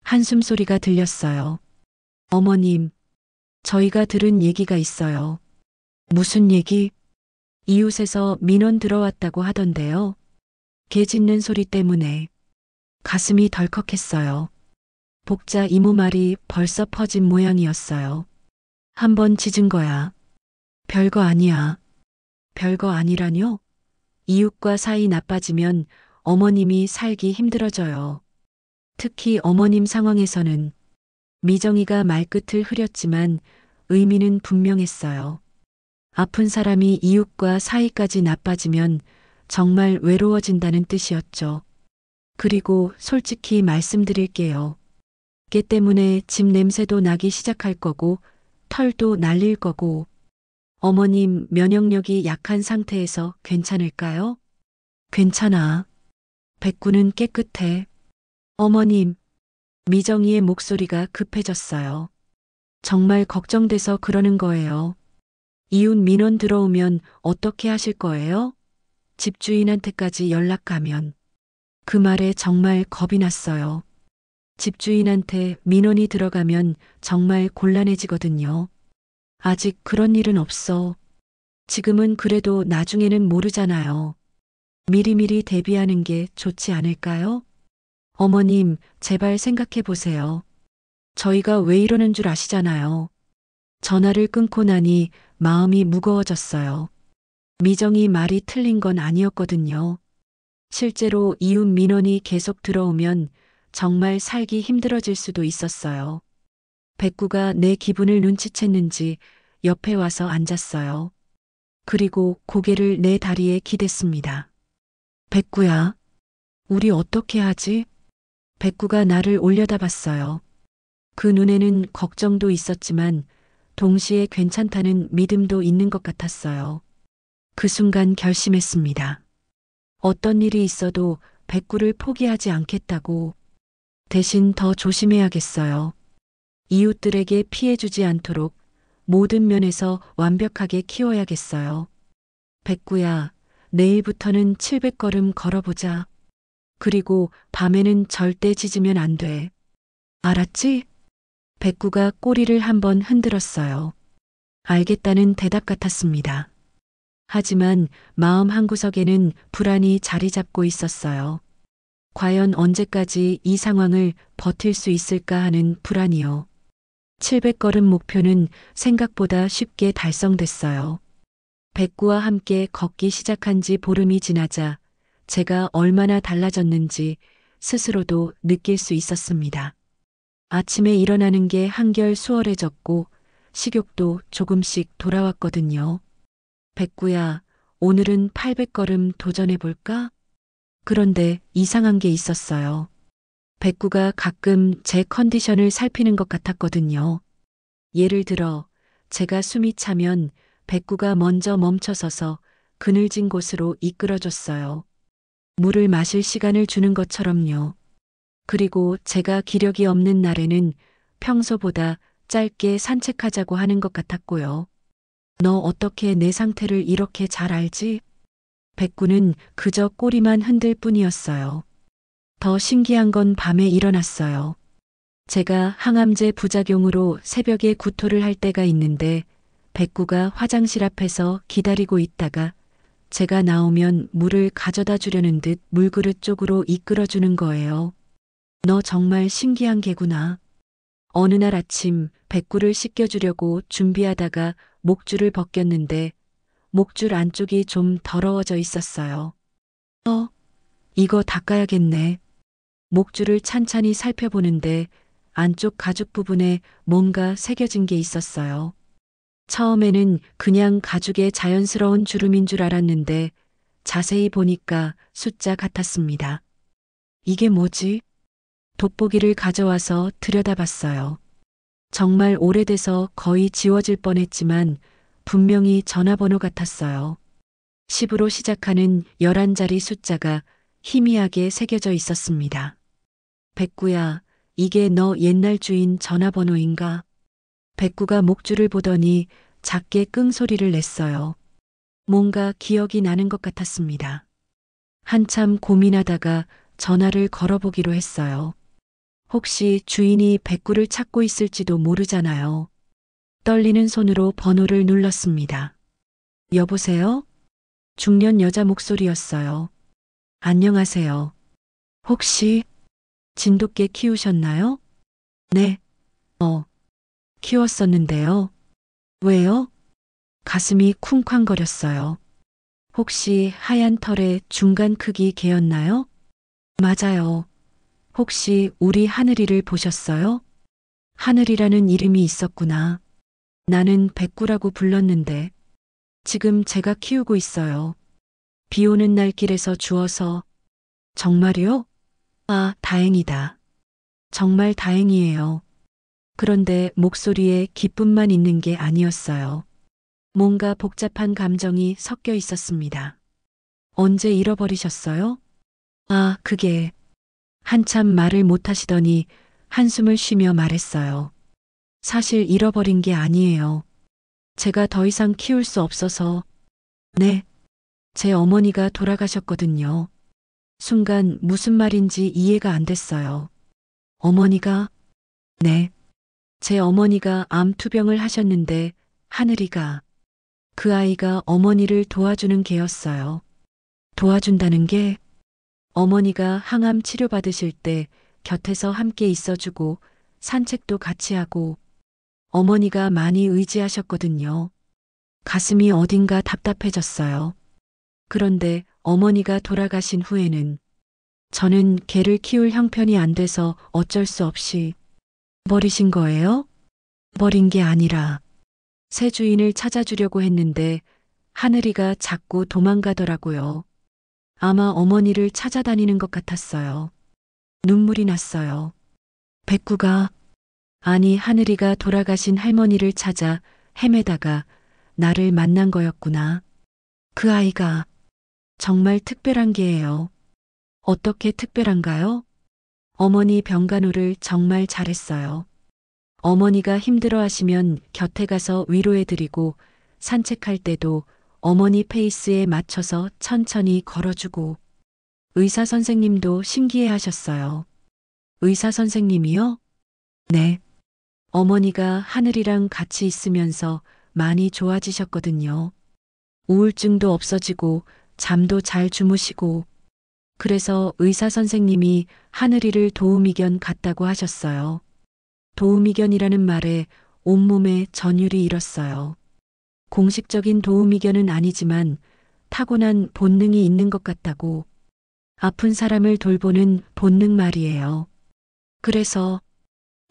한숨 소리가 들렸어요. 어머님, 저희가 들은 얘기가 있어요. 무슨 얘기? 이웃에서 민원 들어왔다고 하던데요. 개 짖는 소리 때문에 가슴이 덜컥했어요. 복자 이모 말이 벌써 퍼진 모양이었어요. 한 번 짖은 거야. 별거 아니야. 별거 아니라뇨? 이웃과 사이 나빠지면 어머님이 살기 힘들어져요. 특히 어머님 상황에서는 미정이가 말끝을 흐렸지만 의미는 분명했어요. 아픈 사람이 이웃과 사이까지 나빠지면 정말 외로워진다는 뜻이었죠. 그리고 솔직히 말씀드릴게요. 개 때문에 집 냄새도 나기 시작할 거고 털도 날릴 거고 어머님 면역력이 약한 상태에서 괜찮을까요? 괜찮아. 백구는 깨끗해. 어머님, 미정이의 목소리가 급해졌어요. 정말 걱정돼서 그러는 거예요. 이웃 민원 들어오면 어떻게 하실 거예요? 집주인한테까지 연락 가면. 그 말에 정말 겁이 났어요. 집주인한테 민원이 들어가면 정말 곤란해지거든요. 아직 그런 일은 없어. 지금은 그래도 나중에는 모르잖아요. 미리미리 대비하는 게 좋지 않을까요? 어머님, 제발 생각해 보세요. 저희가 왜 이러는 줄 아시잖아요. 전화를 끊고 나니 마음이 무거워졌어요. 미정이 말이 틀린 건 아니었거든요. 실제로 이웃 민원이 계속 들어오면 정말 살기 힘들어질 수도 있었어요. 백구가 내 기분을 눈치챘는지 옆에 와서 앉았어요. 그리고 고개를 내 다리에 기댔습니다. 백구야, 우리 어떻게 하지? 백구가 나를 올려다봤어요. 그 눈에는 걱정도 있었지만 동시에 괜찮다는 믿음도 있는 것 같았어요. 그 순간 결심했습니다. 어떤 일이 있어도 백구를 포기하지 않겠다고. 대신 더 조심해야겠어요. 이웃들에게 피해주지 않도록 모든 면에서 완벽하게 키워야겠어요. 백구야, 내일부터는 700걸음 걸어보자. 그리고 밤에는 절대 짖으면 안 돼. 알았지? 백구가 꼬리를 한번 흔들었어요. 알겠다는 대답 같았습니다. 하지만 마음 한구석에는 불안이 자리 잡고 있었어요. 과연 언제까지 이 상황을 버틸 수 있을까 하는 불안이요. 700걸음 목표는 생각보다 쉽게 달성됐어요. 백구와 함께 걷기 시작한 지 보름이 지나자 제가 얼마나 달라졌는지 스스로도 느낄 수 있었습니다. 아침에 일어나는 게 한결 수월해졌고 식욕도 조금씩 돌아왔거든요. 백구야, 오늘은 800걸음 도전해볼까? 그런데 이상한 게 있었어요. 백구가 가끔 제 컨디션을 살피는 것 같았거든요. 예를 들어 제가 숨이 차면 백구가 먼저 멈춰서서 그늘진 곳으로 이끌어줬어요. 물을 마실 시간을 주는 것처럼요. 그리고 제가 기력이 없는 날에는 평소보다 짧게 산책하자고 하는 것 같았고요. 너 어떻게 내 상태를 이렇게 잘 알지? 백구는 그저 꼬리만 흔들 뿐이었어요. 더 신기한 건 밤에 일어났어요. 제가 항암제 부작용으로 새벽에 구토를 할 때가 있는데 백구가 화장실 앞에서 기다리고 있다가 제가 나오면 물을 가져다 주려는 듯 물그릇 쪽으로 이끌어주는 거예요. 너 정말 신기한 개구나. 어느 날 아침 백구를 씻겨주려고 준비하다가 목줄을 벗겼는데 목줄 안쪽이 좀 더러워져 있었어요. 이거 닦아야겠네. 목줄을 찬찬히 살펴보는데 안쪽 가죽 부분에 뭔가 새겨진 게 있었어요. 처음에는 그냥 가죽의 자연스러운 주름인 줄 알았는데 자세히 보니까 숫자 같았습니다. 이게 뭐지? 돋보기를 가져와서 들여다봤어요. 정말 오래돼서 거의 지워질 뻔했지만 분명히 전화번호 같았어요. 10으로 시작하는 11자리 숫자가 희미하게 새겨져 있었습니다. 백구야, 이게 너 옛날 주인 전화번호인가? 백구가 목줄을 보더니 작게 끙소리를 냈어요. 뭔가 기억이 나는 것 같았습니다. 한참 고민하다가 전화를 걸어보기로 했어요. 혹시 주인이 백구를 찾고 있을지도 모르잖아요. 떨리는 손으로 번호를 눌렀습니다. 여보세요? 중년 여자 목소리였어요. 안녕하세요. 혹시 진돗개 키우셨나요? 네. 키웠었는데요. 왜요? 가슴이 쿵쾅거렸어요. 혹시 하얀 털의 중간 크기 개였나요? 맞아요. 혹시 우리 하늘이를 보셨어요? 하늘이라는 이름이 있었구나. 나는 백구라고 불렀는데 지금 제가 키우고 있어요. 비 오는 날 길에서 주워서. 정말요? 아, 다행이다. 정말 다행이에요. 그런데 목소리에 기쁨만 있는 게 아니었어요. 뭔가 복잡한 감정이 섞여 있었습니다. 언제 잃어버리셨어요? 아, 그게. 한참 말을 못 하시더니 한숨을 쉬며 말했어요. 사실 잃어버린 게 아니에요. 제가 더 이상 키울 수 없어서. 네. 제 어머니가 돌아가셨거든요. 순간 무슨 말인지 이해가 안 됐어요. 어머니가? 네. 제 어머니가 암 투병을 하셨는데 하늘이가, 그 아이가 어머니를 도와주는 개였어요. 도와준다는 게? 어머니가 항암 치료받으실 때 곁에서 함께 있어주고 산책도 같이 하고 어머니가 많이 의지하셨거든요. 가슴이 어딘가 답답해졌어요. 그런데 어머니가 돌아가신 후에는 저는 개를 키울 형편이 안 돼서 어쩔 수 없이 버리신 거예요? 버린 게 아니라 새 주인을 찾아주려고 했는데 하늘이가 자꾸 도망가더라고요. 아마 어머니를 찾아다니는 것 같았어요. 눈물이 났어요. 백구가, 아니 하늘이가 돌아가신 할머니를 찾아 헤매다가 나를 만난 거였구나. 그 아이가 정말 특별한 게예요. 어떻게 특별한가요? 어머니 병간호를 정말 잘했어요. 어머니가 힘들어 하시면 곁에 가서 위로해드리고 산책할 때도 어머니 페이스에 맞춰서 천천히 걸어주고 의사 선생님도 신기해 하셨어요. 의사 선생님이요? 네. 어머니가 하늘이랑 같이 있으면서 많이 좋아지셨거든요. 우울증도 없어지고 잠도 잘 주무시고 그래서 의사 선생님이 하늘이를 도우미견 같다고 하셨어요. 도우미견이라는 말에 온몸에 전율이 일었어요. 공식적인 도우미견은 아니지만 타고난 본능이 있는 것 같다고. 아픈 사람을 돌보는 본능 말이에요. 그래서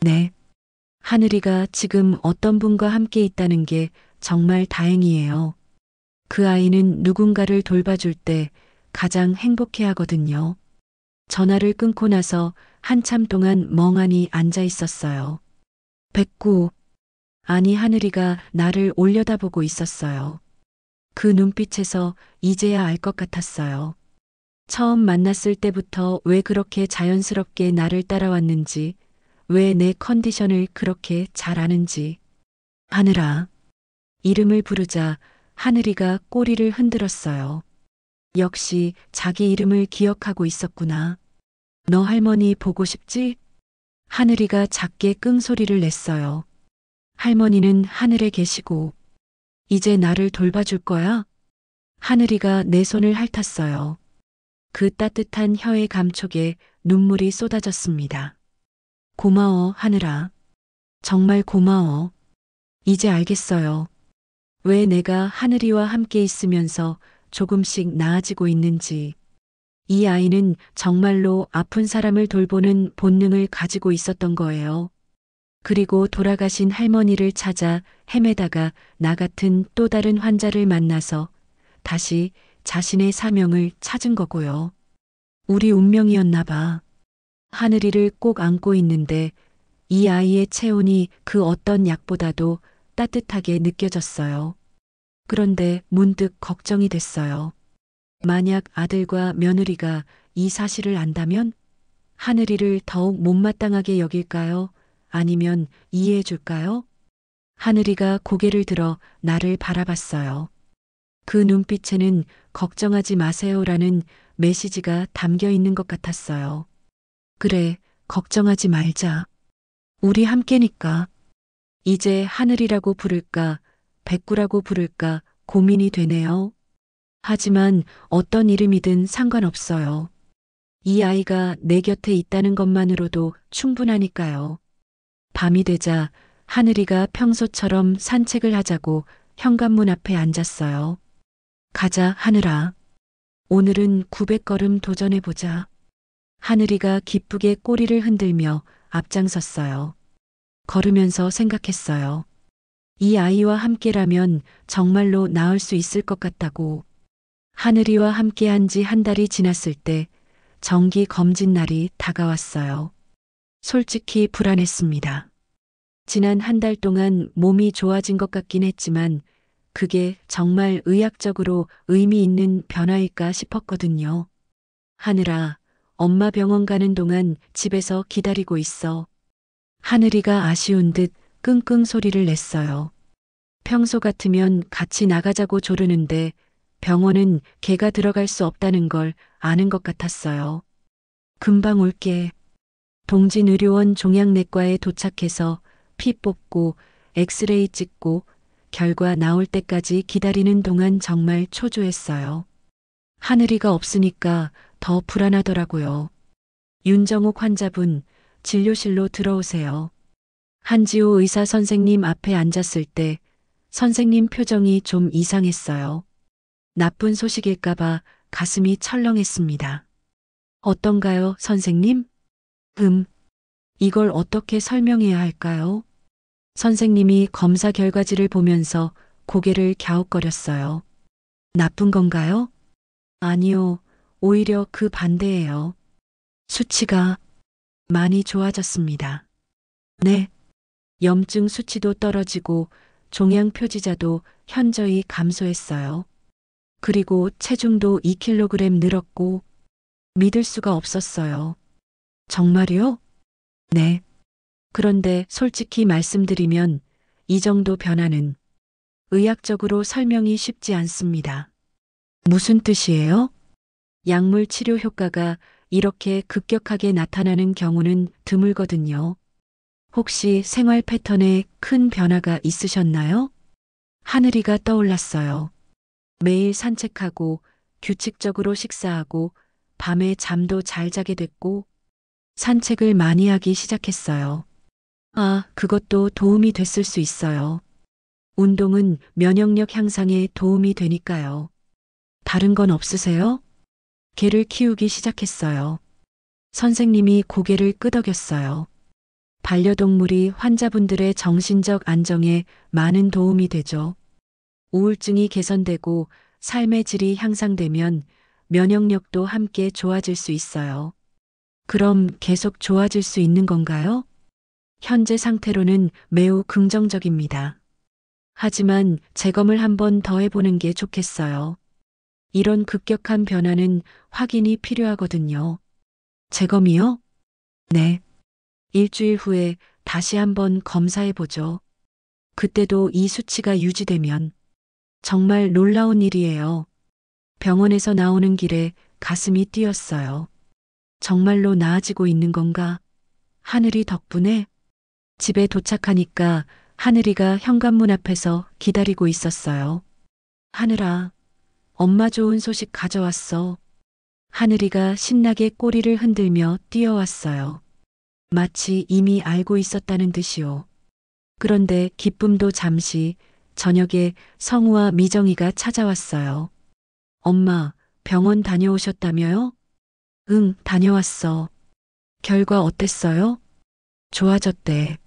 네. 하늘이가 지금 어떤 분과 함께 있다는 게 정말 다행이에요. 그 아이는 누군가를 돌봐줄 때 가장 행복해 하거든요. 전화를 끊고 나서 한참 동안 멍하니 앉아 있었어요. 백구, 아니 하늘이가 나를 올려다보고 있었어요. 그 눈빛에서 이제야 알 것 같았어요. 처음 만났을 때부터 왜 그렇게 자연스럽게 나를 따라왔는지, 왜 내 컨디션을 그렇게 잘 아는지. 하늘아. 이름을 부르자 하늘이가 꼬리를 흔들었어요. 역시 자기 이름을 기억하고 있었구나. 너 할머니 보고 싶지? 하늘이가 작게 끙소리를 냈어요. 할머니는 하늘에 계시고 이제 나를 돌봐줄 거야? 하늘이가 내 손을 핥았어요. 그 따뜻한 혀의 감촉에 눈물이 쏟아졌습니다. 고마워, 하늘아. 정말 고마워. 이제 알겠어요. 왜 내가 하늘이와 함께 있으면서 조금씩 나아지고 있는지. 이 아이는 정말로 아픈 사람을 돌보는 본능을 가지고 있었던 거예요. 그리고 돌아가신 할머니를 찾아 헤매다가 나 같은 또 다른 환자를 만나서 다시 자신의 사명을 찾은 거고요. 우리 운명이었나 봐. 하늘이를 꼭 안고 있는데 이 아이의 체온이 그 어떤 약보다도 따뜻하게 느껴졌어요. 그런데 문득 걱정이 됐어요. 만약 아들과 며느리가 이 사실을 안다면 하늘이를 더욱 못마땅하게 여길까요? 아니면 이해해 줄까요? 하늘이가 고개를 들어 나를 바라봤어요. 그 눈빛에는 걱정하지 마세요라는 메시지가 담겨 있는 것 같았어요. 그래, 걱정하지 말자. 우리 함께니까. 이제 하늘이라고 부를까, 백구라고 부를까 고민이 되네요. 하지만 어떤 이름이든 상관없어요. 이 아이가 내 곁에 있다는 것만으로도 충분하니까요. 밤이 되자 하늘이가 평소처럼 산책을 하자고 현관문 앞에 앉았어요. 가자, 하늘아. 오늘은 900걸음 도전해보자. 하늘이가 기쁘게 꼬리를 흔들며 앞장섰어요. 걸으면서 생각했어요. 이 아이와 함께라면 정말로 나을 수 있을 것 같다고. 하늘이와 함께한 지 한 달이 지났을 때 정기 검진 날이 다가왔어요. 솔직히 불안했습니다. 지난 한 달 동안 몸이 좋아진 것 같긴 했지만 그게 정말 의학적으로 의미 있는 변화일까 싶었거든요. 하늘아, 엄마 병원 가는 동안 집에서 기다리고 있어. 하늘이가 아쉬운 듯 끙끙 소리를 냈어요. 평소 같으면 같이 나가자고 조르는데 병원은 걔가 들어갈 수 없다는 걸 아는 것 같았어요. 금방 올게. 동진의료원 종양내과에 도착해서 피 뽑고 엑스레이 찍고 결과 나올 때까지 기다리는 동안 정말 초조했어요. 하늘이가 없으니까 더 불안하더라고요. 윤정옥 환자분, 진료실로 들어오세요. 한지호 의사 선생님 앞에 앉았을 때 선생님 표정이 좀 이상했어요. 나쁜 소식일까봐 가슴이 철렁했습니다. 어떤가요, 선생님? 이걸 어떻게 설명해야 할까요? 선생님이 검사 결과지를 보면서 고개를 갸웃거렸어요. 나쁜 건가요? 아니요, 오히려 그 반대예요. 수치가 많이 좋아졌습니다. 네. 염증 수치도 떨어지고 종양 표지자도 현저히 감소했어요. 그리고 체중도 2kg 늘었고 믿을 수가 없었어요. 정말요? 네. 그런데 솔직히 말씀드리면 이 정도 변화는 의학적으로 설명이 쉽지 않습니다. 무슨 뜻이에요? 약물 치료 효과가 이렇게 급격하게 나타나는 경우는 드물거든요. 혹시 생활 패턴에 큰 변화가 있으셨나요? 하늘이가 떠올랐어요. 매일 산책하고 규칙적으로 식사하고 밤에 잠도 잘 자게 됐고 산책을 많이 하기 시작했어요. 아, 그것도 도움이 됐을 수 있어요. 운동은 면역력 향상에 도움이 되니까요. 다른 건 없으세요? 개를 키우기 시작했어요. 선생님이 고개를 끄덕였어요. 반려동물이 환자분들의 정신적 안정에 많은 도움이 되죠. 우울증이 개선되고 삶의 질이 향상되면 면역력도 함께 좋아질 수 있어요. 그럼 계속 좋아질 수 있는 건가요? 현재 상태로는 매우 긍정적입니다. 하지만 재검을 한번 더 해보는 게 좋겠어요. 이런 급격한 변화는 확인이 필요하거든요. 재검이요? 네. 일주일 후에 다시 한번 검사해보죠. 그때도 이 수치가 유지되면 정말 놀라운 일이에요. 병원에서 나오는 길에 가슴이 뛰었어요. 정말로 나아지고 있는 건가? 하늘이 덕분에? 집에 도착하니까 하늘이가 현관문 앞에서 기다리고 있었어요. 하늘아, 엄마 좋은 소식 가져왔어. 하늘이가 신나게 꼬리를 흔들며 뛰어왔어요. 마치 이미 알고 있었다는 듯이요. 그런데 기쁨도 잠시, 저녁에 성우와 미정이가 찾아왔어요. 엄마, 병원 다녀오셨다며요? 응, 다녀왔어. 결과 어땠어요? 좋아졌대.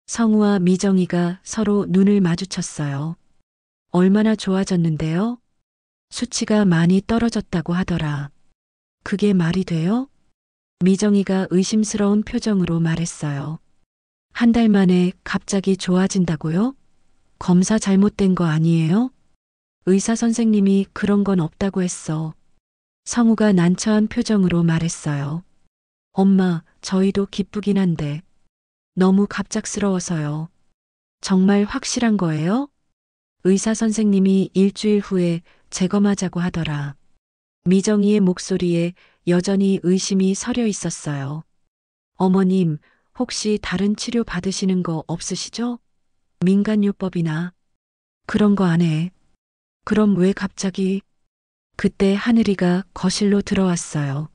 성우와 미정이가 서로 눈을 마주쳤어요. 얼마나 좋아졌는데요? 수치가 많이 떨어졌다고 하더라. 그게 말이 돼요? 미정이가 의심스러운 표정으로 말했어요. 한 달 만에 갑자기 좋아진다고요? 검사 잘못된 거 아니에요? 의사 선생님이 그런 건 없다고 했어. 성우가 난처한 표정으로 말했어요. 엄마, 저희도 기쁘긴 한데 너무 갑작스러워서요. 정말 확실한 거예요? 의사 선생님이 일주일 후에 재검하자고 하더라. 미정이의 목소리에 여전히 의심이 서려 있었어요. 어머님, 혹시 다른 치료 받으시는 거 없으시죠? 민간요법이나 그런 거 안 해. 그럼 왜 갑자기? 그때 하늘이가 거실로 들어왔어요.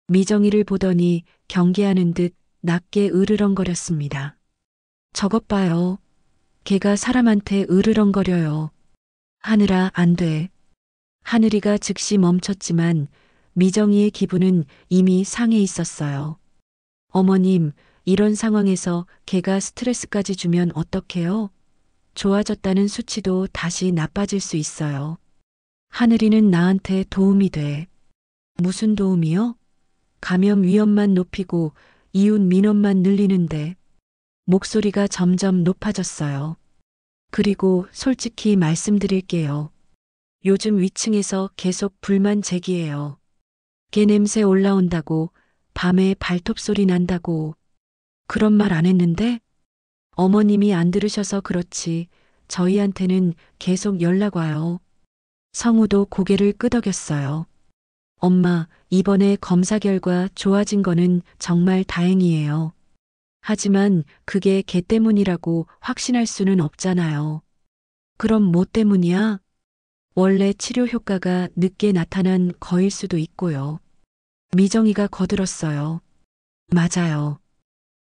미정이를 보더니 경계하는 듯 낮게 으르렁거렸습니다. 저것 봐요. 걔가 사람한테 으르렁거려요. 하늘아, 안 돼. 하늘이가 즉시 멈췄지만 미정이의 기분은 이미 상해 있었어요. 어머님, 이런 상황에서 걔가 스트레스까지 주면 어떡해요? 좋아졌다는 수치도 다시 나빠질 수 있어요. 하늘이는 나한테 도움이 돼. 무슨 도움이요? 감염 위험만 높이고 이웃 민원만 늘리는데. 목소리가 점점 높아졌어요. 그리고 솔직히 말씀드릴게요. 요즘 위층에서 계속 불만 제기해요. 개 냄새 올라온다고, 밤에 발톱 소리 난다고. 그런 말 안 했는데? 어머님이 안 들으셔서 그렇지 저희한테는 계속 연락 와요. 성우도 고개를 끄덕였어요. 엄마, 이번에 검사 결과 좋아진 거는 정말 다행이에요. 하지만 그게 개 때문이라고 확신할 수는 없잖아요. 그럼 뭐 때문이야? 원래 치료 효과가 늦게 나타난 거일 수도 있고요. 미정이가 거들었어요. 맞아요.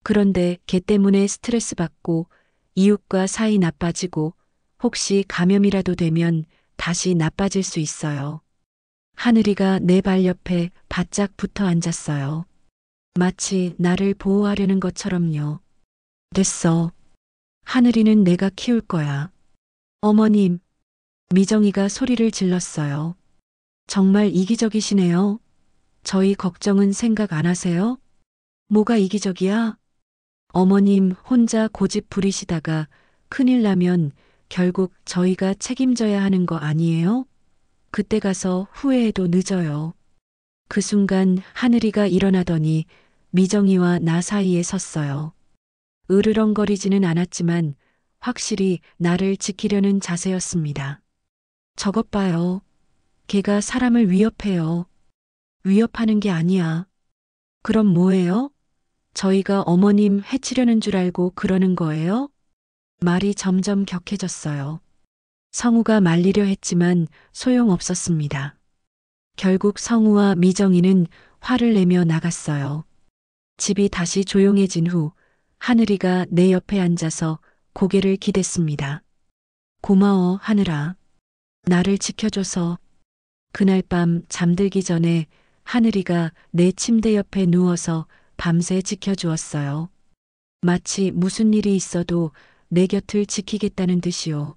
그런데 걔 때문에 스트레스 받고 이웃과 사이 나빠지고 혹시 감염이라도 되면 다시 나빠질 수 있어요. 하늘이가 내 발 옆에 바짝 붙어 앉았어요. 마치 나를 보호하려는 것처럼요. 됐어. 하늘이는 내가 키울 거야. 어머님, 미정이가 소리를 질렀어요. 정말 이기적이시네요. 저희 걱정은 생각 안 하세요? 뭐가 이기적이야? 어머님 혼자 고집 부리시다가 큰일 나면 결국 저희가 책임져야 하는 거 아니에요? 그때 가서 후회해도 늦어요. 그 순간 하늘이가 일어나더니 미정이와 나 사이에 섰어요. 으르렁거리지는 않았지만 확실히 나를 지키려는 자세였습니다. 저것 봐요. 걔가 사람을 위협해요. 위협하는 게 아니야. 그럼 뭐예요? 저희가 어머님 해치려는 줄 알고 그러는 거예요? 말이 점점 격해졌어요. 성우가 말리려 했지만 소용없었습니다. 결국 성우와 미정이는 화를 내며 나갔어요. 집이 다시 조용해진 후 하늘이가 내 옆에 앉아서 고개를 기댔습니다. 고마워, 하늘아. 나를 지켜줘서. 그날 밤 잠들기 전에 하늘이가 내 침대 옆에 누워서 밤새 지켜주었어요. 마치 무슨 일이 있어도 내 곁을 지키겠다는 듯이요.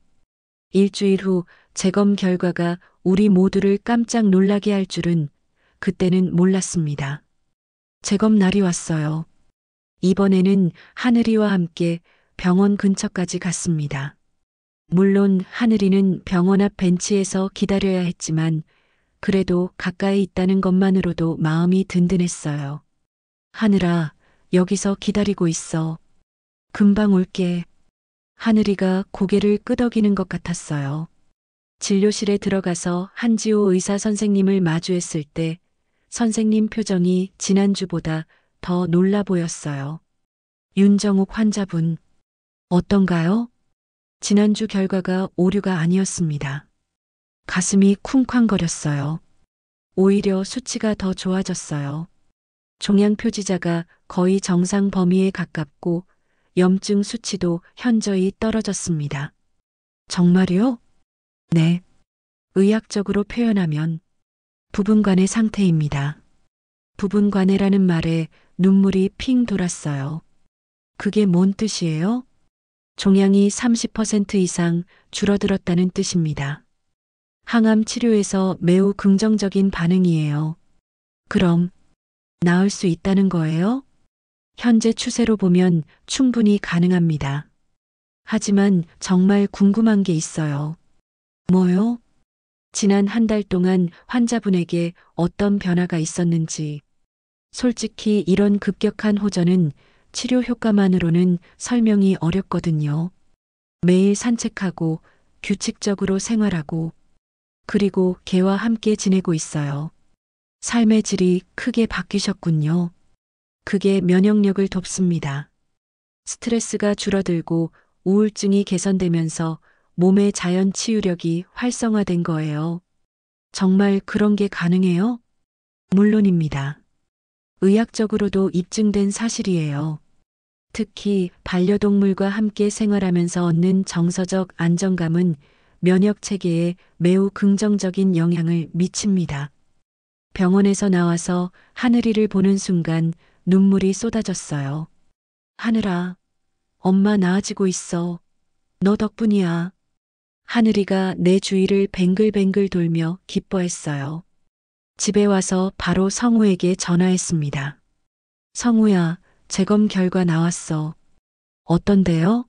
일주일 후 재검 결과가 우리 모두를 깜짝 놀라게 할 줄은 그때는 몰랐습니다. 재검 날이 왔어요. 이번에는 하늘이와 함께 병원 근처까지 갔습니다. 물론 하늘이는 병원 앞 벤치에서 기다려야 했지만 그래도 가까이 있다는 것만으로도 마음이 든든했어요. 하늘아, 여기서 기다리고 있어. 금방 올게. 하늘이가 고개를 끄덕이는 것 같았어요. 진료실에 들어가서 한지호 의사 선생님을 마주했을 때 선생님 표정이 지난주보다 더 놀라 보였어요. 윤정욱 환자분, 어떤가요? 지난주 결과가 오류가 아니었습니다. 가슴이 쿵쾅거렸어요. 오히려 수치가 더 좋아졌어요. 종양 표지자가 거의 정상 범위에 가깝고 염증 수치도 현저히 떨어졌습니다. 정말요? 네. 의학적으로 표현하면 부분관해 상태입니다. 부분관해라는 말에 눈물이 핑 돌았어요. 그게 뭔 뜻이에요? 종양이 30% 이상 줄어들었다는 뜻입니다. 항암 치료에서 매우 긍정적인 반응이에요. 그럼 나을 수 있다는 거예요? 현재 추세로 보면 충분히 가능합니다. 하지만 정말 궁금한 게 있어요. 뭐요? 지난 한 달 동안 환자분에게 어떤 변화가 있었는지. 솔직히 이런 급격한 호전은 치료 효과만으로는 설명이 어렵거든요. 매일 산책하고 규칙적으로 생활하고 그리고 개와 함께 지내고 있어요. 삶의 질이 크게 바뀌셨군요. 그게 면역력을 돕습니다. 스트레스가 줄어들고 우울증이 개선되면서 몸의 자연 치유력이 활성화된 거예요. 정말 그런 게 가능해요? 물론입니다. 의학적으로도 입증된 사실이에요. 특히 반려동물과 함께 생활하면서 얻는 정서적 안정감은 면역 체계에 매우 긍정적인 영향을 미칩니다. 병원에서 나와서 하늘이를 보는 순간 눈물이 쏟아졌어요. 하늘아, 엄마 나아지고 있어. 너 덕분이야. 하늘이가 내 주위를 뱅글뱅글 돌며 기뻐했어요. 집에 와서 바로 성우에게 전화했습니다. 성우야, 재검 결과 나왔어. 어떤데요?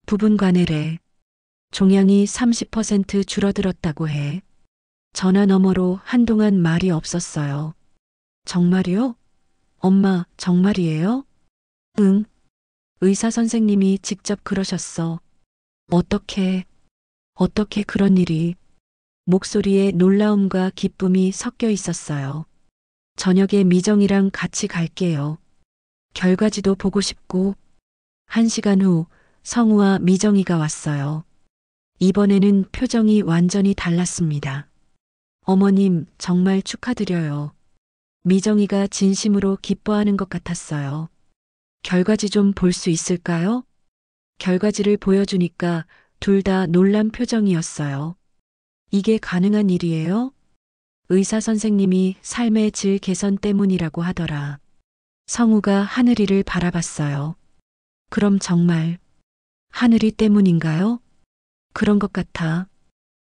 부분관해래. 종양이 30% 줄어들었다고 해. 전화 너머로 한동안 말이 없었어요. 정말이요? 엄마, 정말이에요? 응. 의사 선생님이 직접 그러셨어. 어떻게 그런 일이. 목소리에 놀라움과 기쁨이 섞여 있었어요. 저녁에 미정이랑 같이 갈게요. 결과지도 보고 싶고. 1시간 후 성우와 미정이가 왔어요. 이번에는 표정이 완전히 달랐습니다. 어머님, 정말 축하드려요. 미정이가 진심으로 기뻐하는 것 같았어요. 결과지 좀 볼 수 있을까요? 결과지를 보여주니까 둘 다 놀란 표정이었어요. 이게 가능한 일이에요? 의사 선생님이 삶의 질 개선 때문이라고 하더라. 성우가 하늘이를 바라봤어요. 그럼 정말 하늘이 때문인가요? 그런 것 같아.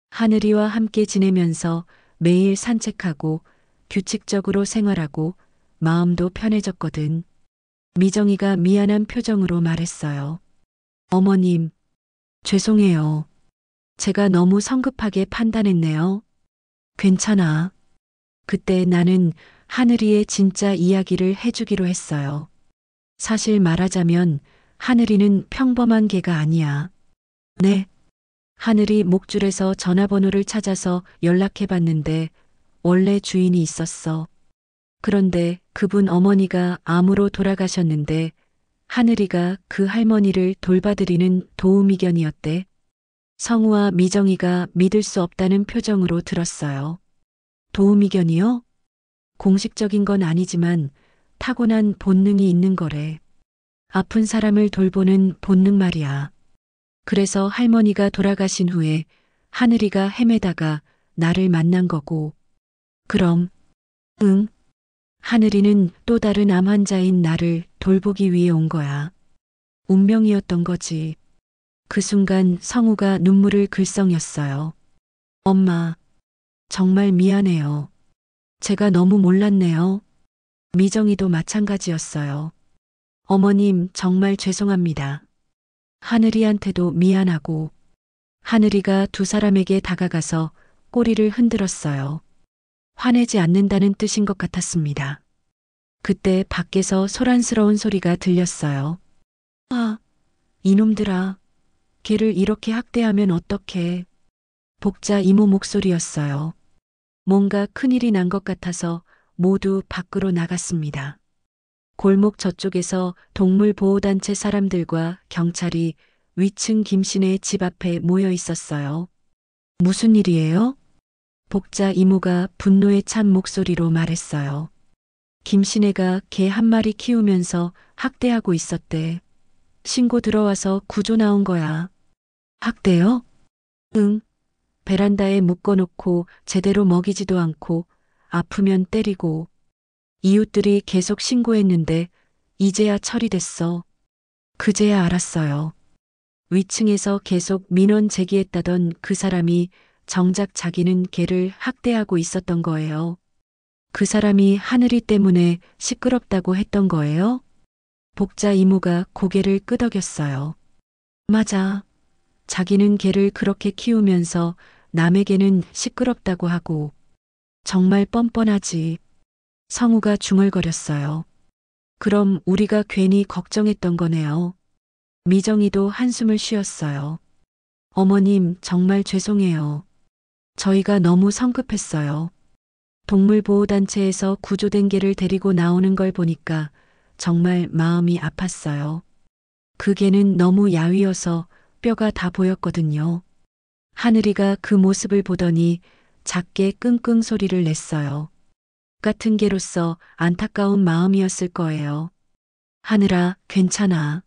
하늘이와 함께 지내면서 매일 산책하고 규칙적으로 생활하고 마음도 편해졌거든. 미정이가 미안한 표정으로 말했어요. 어머님, 죄송해요. 제가 너무 성급하게 판단했네요. 괜찮아. 그때 나는 하늘이의 진짜 이야기를 해주기로 했어요. 사실 말하자면 하늘이는 평범한 개가 아니야. 네. 하늘이 목줄에서 전화번호를 찾아서 연락해봤는데 원래 주인이 있었어. 그런데 그분 어머니가 암으로 돌아가셨는데 하늘이가 그 할머니를 돌봐드리는 도우미견이었대. 성우와 미정이가 믿을 수 없다는 표정으로 들었어요. 도우미견이요? 공식적인 건 아니지만 타고난 본능이 있는 거래. 아픈 사람을 돌보는 본능 말이야. 그래서 할머니가 돌아가신 후에 하늘이가 헤매다가 나를 만난 거고. 그럼, 응. 하늘이는 또 다른 암 환자인 나를 돌보기 위해 온 거야. 운명이었던 거지. 그 순간 성우가 눈물을 글썽였어요. 엄마, 정말 미안해요. 제가 너무 몰랐네요. 미정이도 마찬가지였어요. 어머님, 정말 죄송합니다. 하늘이한테도 미안하고. 하늘이가 두 사람에게 다가가서 꼬리를 흔들었어요. 화내지 않는다는 뜻인 것 같았습니다. 그때 밖에서 소란스러운 소리가 들렸어요. 아, 이놈들아. 걔를 이렇게 학대하면 어떡해. 복자 이모 목소리였어요. 뭔가 큰일이 난 것 같아서 모두 밖으로 나갔습니다. 골목 저쪽에서 동물보호단체 사람들과 경찰이 위층 김씨네 집 앞에 모여 있었어요. 무슨 일이에요? 복자 이모가 분노에 찬 목소리로 말했어요. 김씨네가 개 한 마리 키우면서 학대하고 있었대. 신고 들어와서 구조 나온 거야. 학대요? 응. 베란다에 묶어놓고 제대로 먹이지도 않고 아프면 때리고. 이웃들이 계속 신고했는데 이제야 처리됐어. 그제야 알았어요. 위층에서 계속 민원 제기했다던 그 사람이 정작 자기는 개를 학대하고 있었던 거예요. 그 사람이 하늘이 때문에 시끄럽다고 했던 거예요? 복자 이모가 고개를 끄덕였어요. 맞아. 자기는 개를 그렇게 키우면서 남에게는 시끄럽다고 하고. 정말 뻔뻔하지. 성우가 중얼거렸어요. 그럼 우리가 괜히 걱정했던 거네요. 미정이도 한숨을 쉬었어요. 어머님, 정말 죄송해요. 저희가 너무 성급했어요. 동물보호단체에서 구조된 개를 데리고 나오는 걸 보니까 정말 마음이 아팠어요. 그 개는 너무 야위어서 뼈가 다 보였거든요. 하늘이가 그 모습을 보더니 작게 끙끙 소리를 냈어요. 같은 개로서 안타까운 마음이었을 거예요. 하늘아, 괜찮아.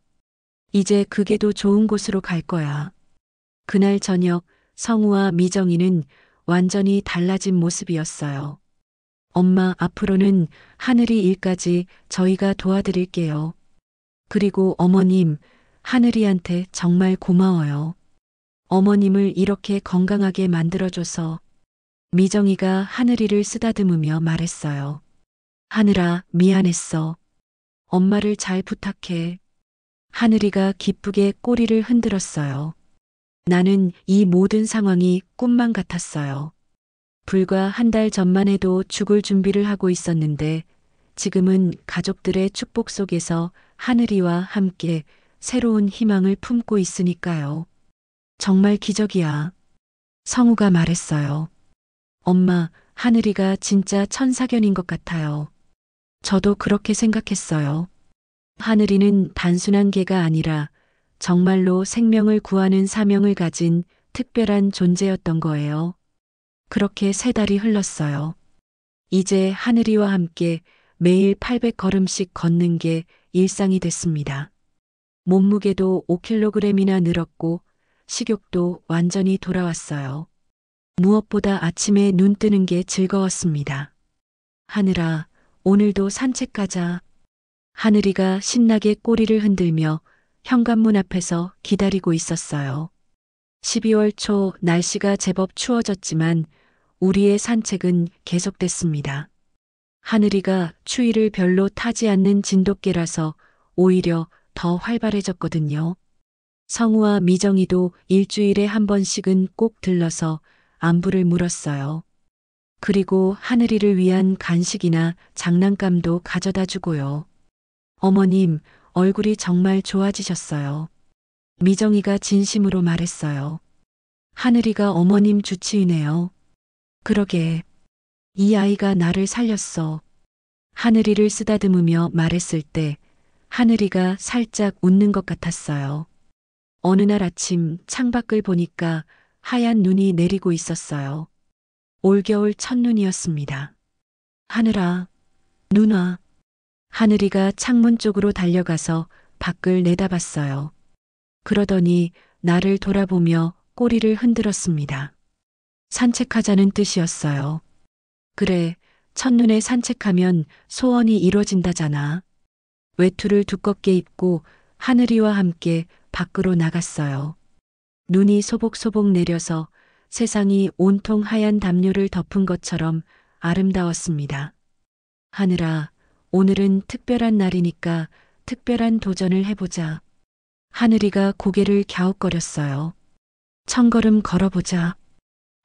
이제 그 개도 좋은 곳으로 갈 거야. 그날 저녁 성우와 미정이는 완전히 달라진 모습이었어요. 엄마, 앞으로는 하늘이 일까지 저희가 도와드릴게요. 그리고 어머님, 하늘이한테 정말 고마워요. 어머님을 이렇게 건강하게 만들어줘서. 미정이가 하늘이를 쓰다듬으며 말했어요. 하늘아, 미안했어. 엄마를 잘 부탁해. 하늘이가 기쁘게 꼬리를 흔들었어요. 나는 이 모든 상황이 꿈만 같았어요. 불과 한 달 전만 해도 죽을 준비를 하고 있었는데 지금은 가족들의 축복 속에서 하늘이와 함께 새로운 희망을 품고 있으니까요. 정말 기적이야. 성우가 말했어요. 엄마, 하늘이가 진짜 천사견인 것 같아요. 저도 그렇게 생각했어요. 하늘이는 단순한 개가 아니라 정말로 생명을 구하는 사명을 가진 특별한 존재였던 거예요. 그렇게 3달이 흘렀어요. 이제 하늘이와 함께 매일 800걸음씩 걷는 게 일상이 됐습니다. 몸무게도 5kg이나 늘었고 식욕도 완전히 돌아왔어요. 무엇보다 아침에 눈 뜨는 게 즐거웠습니다. 하늘아, 오늘도 산책 가자. 하늘이가 신나게 꼬리를 흔들며 현관문 앞에서 기다리고 있었어요. 12월 초 날씨가 제법 추워졌지만 우리의 산책은 계속됐습니다. 하늘이가 추위를 별로 타지 않는 진돗개라서 오히려 더 활발해졌거든요. 성우와 미정이도 일주일에 한 번씩은 꼭 들러서 안부를 물었어요. 그리고 하늘이를 위한 간식이나 장난감도 가져다 주고요. 어머님, 얼굴이 정말 좋아지셨어요. 미정이가 진심으로 말했어요. 하늘이가 어머님 주치의네요. 그러게. 이 아이가 나를 살렸어. 하늘이를 쓰다듬으며 말했을 때 하늘이가 살짝 웃는 것 같았어요. 어느 날 아침 창밖을 보니까 하얀 눈이 내리고 있었어요. 올겨울 첫눈이었습니다. 하늘아, 눈 와. 하늘이가 창문 쪽으로 달려가서 밖을 내다봤어요. 그러더니 나를 돌아보며 꼬리를 흔들었습니다. 산책하자는 뜻이었어요. 그래, 첫눈에 산책하면 소원이 이루어진다잖아. 외투를 두껍게 입고 하늘이와 함께 밖으로 나갔어요. 눈이 소복소복 내려서 세상이 온통 하얀 담요를 덮은 것처럼 아름다웠습니다. 하늘아, 오늘은 특별한 날이니까 특별한 도전을 해보자. 하늘이가 고개를 갸웃거렸어요. 1000걸음 걸어보자.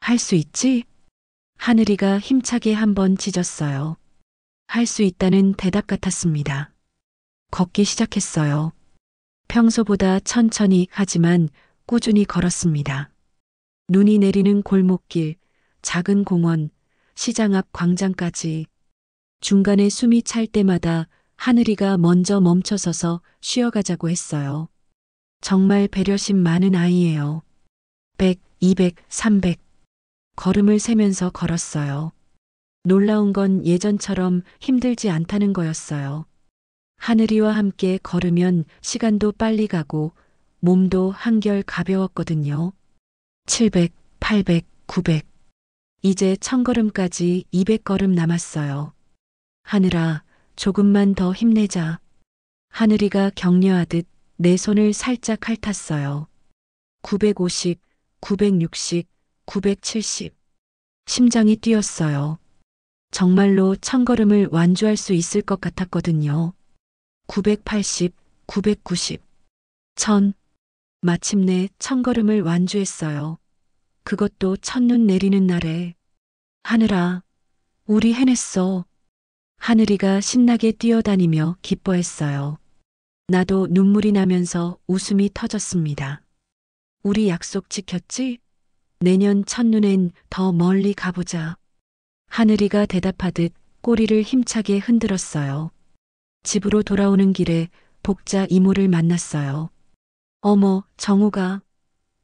할 수 있지? 하늘이가 힘차게 한번 짖었어요. 할 수 있다는 대답 같았습니다. 걷기 시작했어요. 평소보다 천천히 하지만 꾸준히 걸었습니다. 눈이 내리는 골목길, 작은 공원, 시장 앞 광장까지. 중간에 숨이 찰 때마다 하늘이가 먼저 멈춰서서 쉬어가자고 했어요. 정말 배려심 많은 아이예요. 100, 200, 300. 걸음을 세면서 걸었어요. 놀라운 건 예전처럼 힘들지 않다는 거였어요. 하늘이와 함께 걸으면 시간도 빨리 가고 몸도 한결 가벼웠거든요. 700, 800, 900. 이제 1000걸음까지 200걸음 남았어요. 하늘아, 조금만 더 힘내자. 하늘이가 격려하듯 내 손을 살짝 핥았어요. 950, 960, 970. 심장이 뛰었어요. 정말로 1000걸음을 완주할 수 있을 것 같았거든요. 980, 990, 1000. 마침내 1000걸음을 완주했어요. 그것도 첫눈 내리는 날에. 하늘아, 우리 해냈어. 하늘이가 신나게 뛰어다니며 기뻐했어요. 나도 눈물이 나면서 웃음이 터졌습니다. 우리 약속 지켰지? 내년 첫눈엔 더 멀리 가보자. 하늘이가 대답하듯 꼬리를 힘차게 흔들었어요. 집으로 돌아오는 길에 복자 이모를 만났어요. 어머, 정우가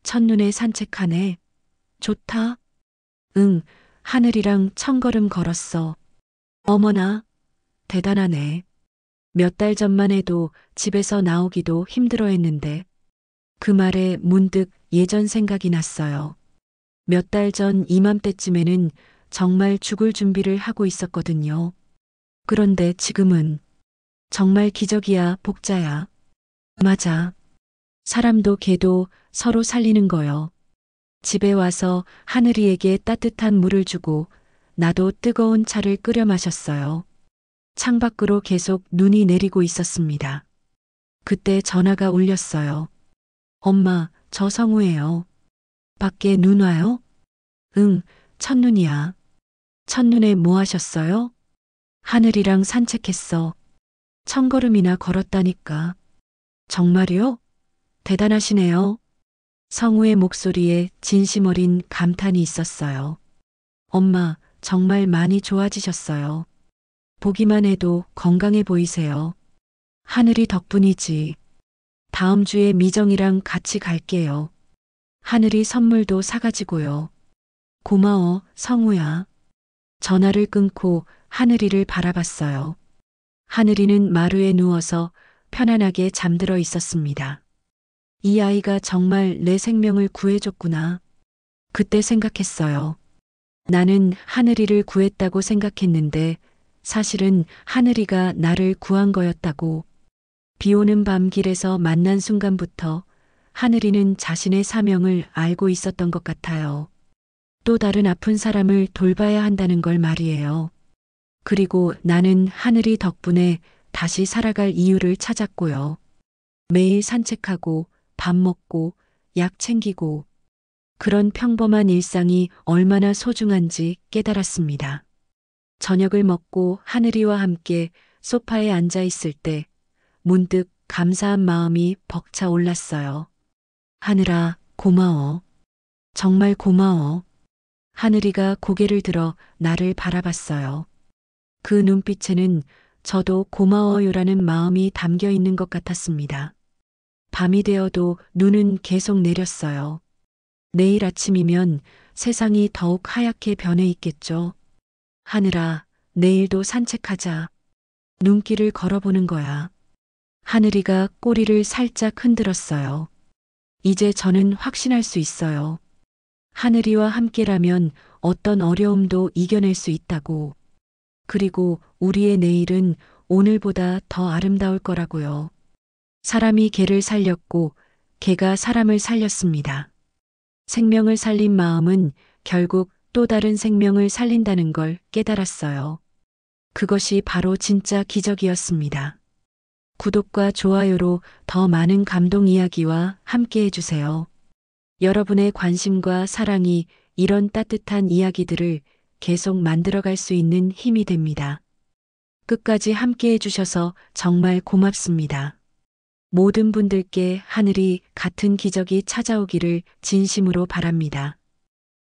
첫눈에 산책하네. 좋다. 응, 하늘이랑 1000걸음 걸었어. 어머나, 대단하네. 몇 달 전만 해도 집에서 나오기도 힘들어했는데. 그 말에 문득 예전 생각이 났어요. 몇 달 전 이맘때쯤에는 정말 죽을 준비를 하고 있었거든요. 그런데 지금은 정말 기적이야, 복자야. 맞아. 사람도 개도 서로 살리는 거요. 집에 와서 하늘이에게 따뜻한 물을 주고 나도 뜨거운 차를 끓여 마셨어요. 창밖으로 계속 눈이 내리고 있었습니다. 그때 전화가 울렸어요. 엄마, 저 성우예요. 밖에 눈 와요? 응, 첫눈이야. 첫눈에 뭐 하셨어요? 하늘이랑 산책했어. 1000걸음이나 걸었다니까. 정말요? 대단하시네요. 성우의 목소리에 진심 어린 감탄이 있었어요. 엄마, 정말 많이 좋아지셨어요. 보기만 해도 건강해 보이세요. 하늘이 덕분이지. 다음 주에 미정이랑 같이 갈게요. 하늘이 선물도 사가지고요. 고마워, 성우야. 전화를 끊고 하늘이를 바라봤어요. 하늘이는 마루에 누워서 편안하게 잠들어 있었습니다. 이 아이가 정말 내 생명을 구해줬구나. 그때 생각했어요. 나는 하늘이를 구했다고 생각했는데 사실은 하늘이가 나를 구한 거였다고. 비 오는 밤 길에서 만난 순간부터 하늘이는 자신의 사명을 알고 있었던 것 같아요. 또 다른 아픈 사람을 돌봐야 한다는 걸 말이에요. 그리고 나는 하늘이 덕분에 다시 살아갈 이유를 찾았고요. 매일 산책하고 밥 먹고 약 챙기고 그런 평범한 일상이 얼마나 소중한지 깨달았습니다. 저녁을 먹고 하늘이와 함께 소파에 앉아 있을 때 문득 감사한 마음이 벅차 올랐어요. 하늘아, 고마워. 정말 고마워. 하늘이가 고개를 들어 나를 바라봤어요. 그 눈빛에는 저도 고마워요라는 마음이 담겨 있는 것 같았습니다. 밤이 되어도 눈은 계속 내렸어요. 내일 아침이면 세상이 더욱 하얗게 변해 있겠죠. 하늘아, 내일도 산책하자. 눈길을 걸어보는 거야. 하늘이가 꼬리를 살짝 흔들었어요. 이제 저는 확신할 수 있어요. 하늘이와 함께라면 어떤 어려움도 이겨낼 수 있다고. 그리고 우리의 내일은 오늘보다 더 아름다울 거라고요. 사람이 개를 살렸고 개가 사람을 살렸습니다. 생명을 살린 마음은 결국 또 다른 생명을 살린다는 걸 깨달았어요. 그것이 바로 진짜 기적이었습니다. 구독과 좋아요로 더 많은 감동 이야기와 함께 해주세요. 여러분의 관심과 사랑이 이런 따뜻한 이야기들을 계속 만들어갈 수 있는 힘이 됩니다. 끝까지 함께 해주셔서 정말 고맙습니다. 모든 분들께 하늘이 같은 기적이 찾아오기를 진심으로 바랍니다.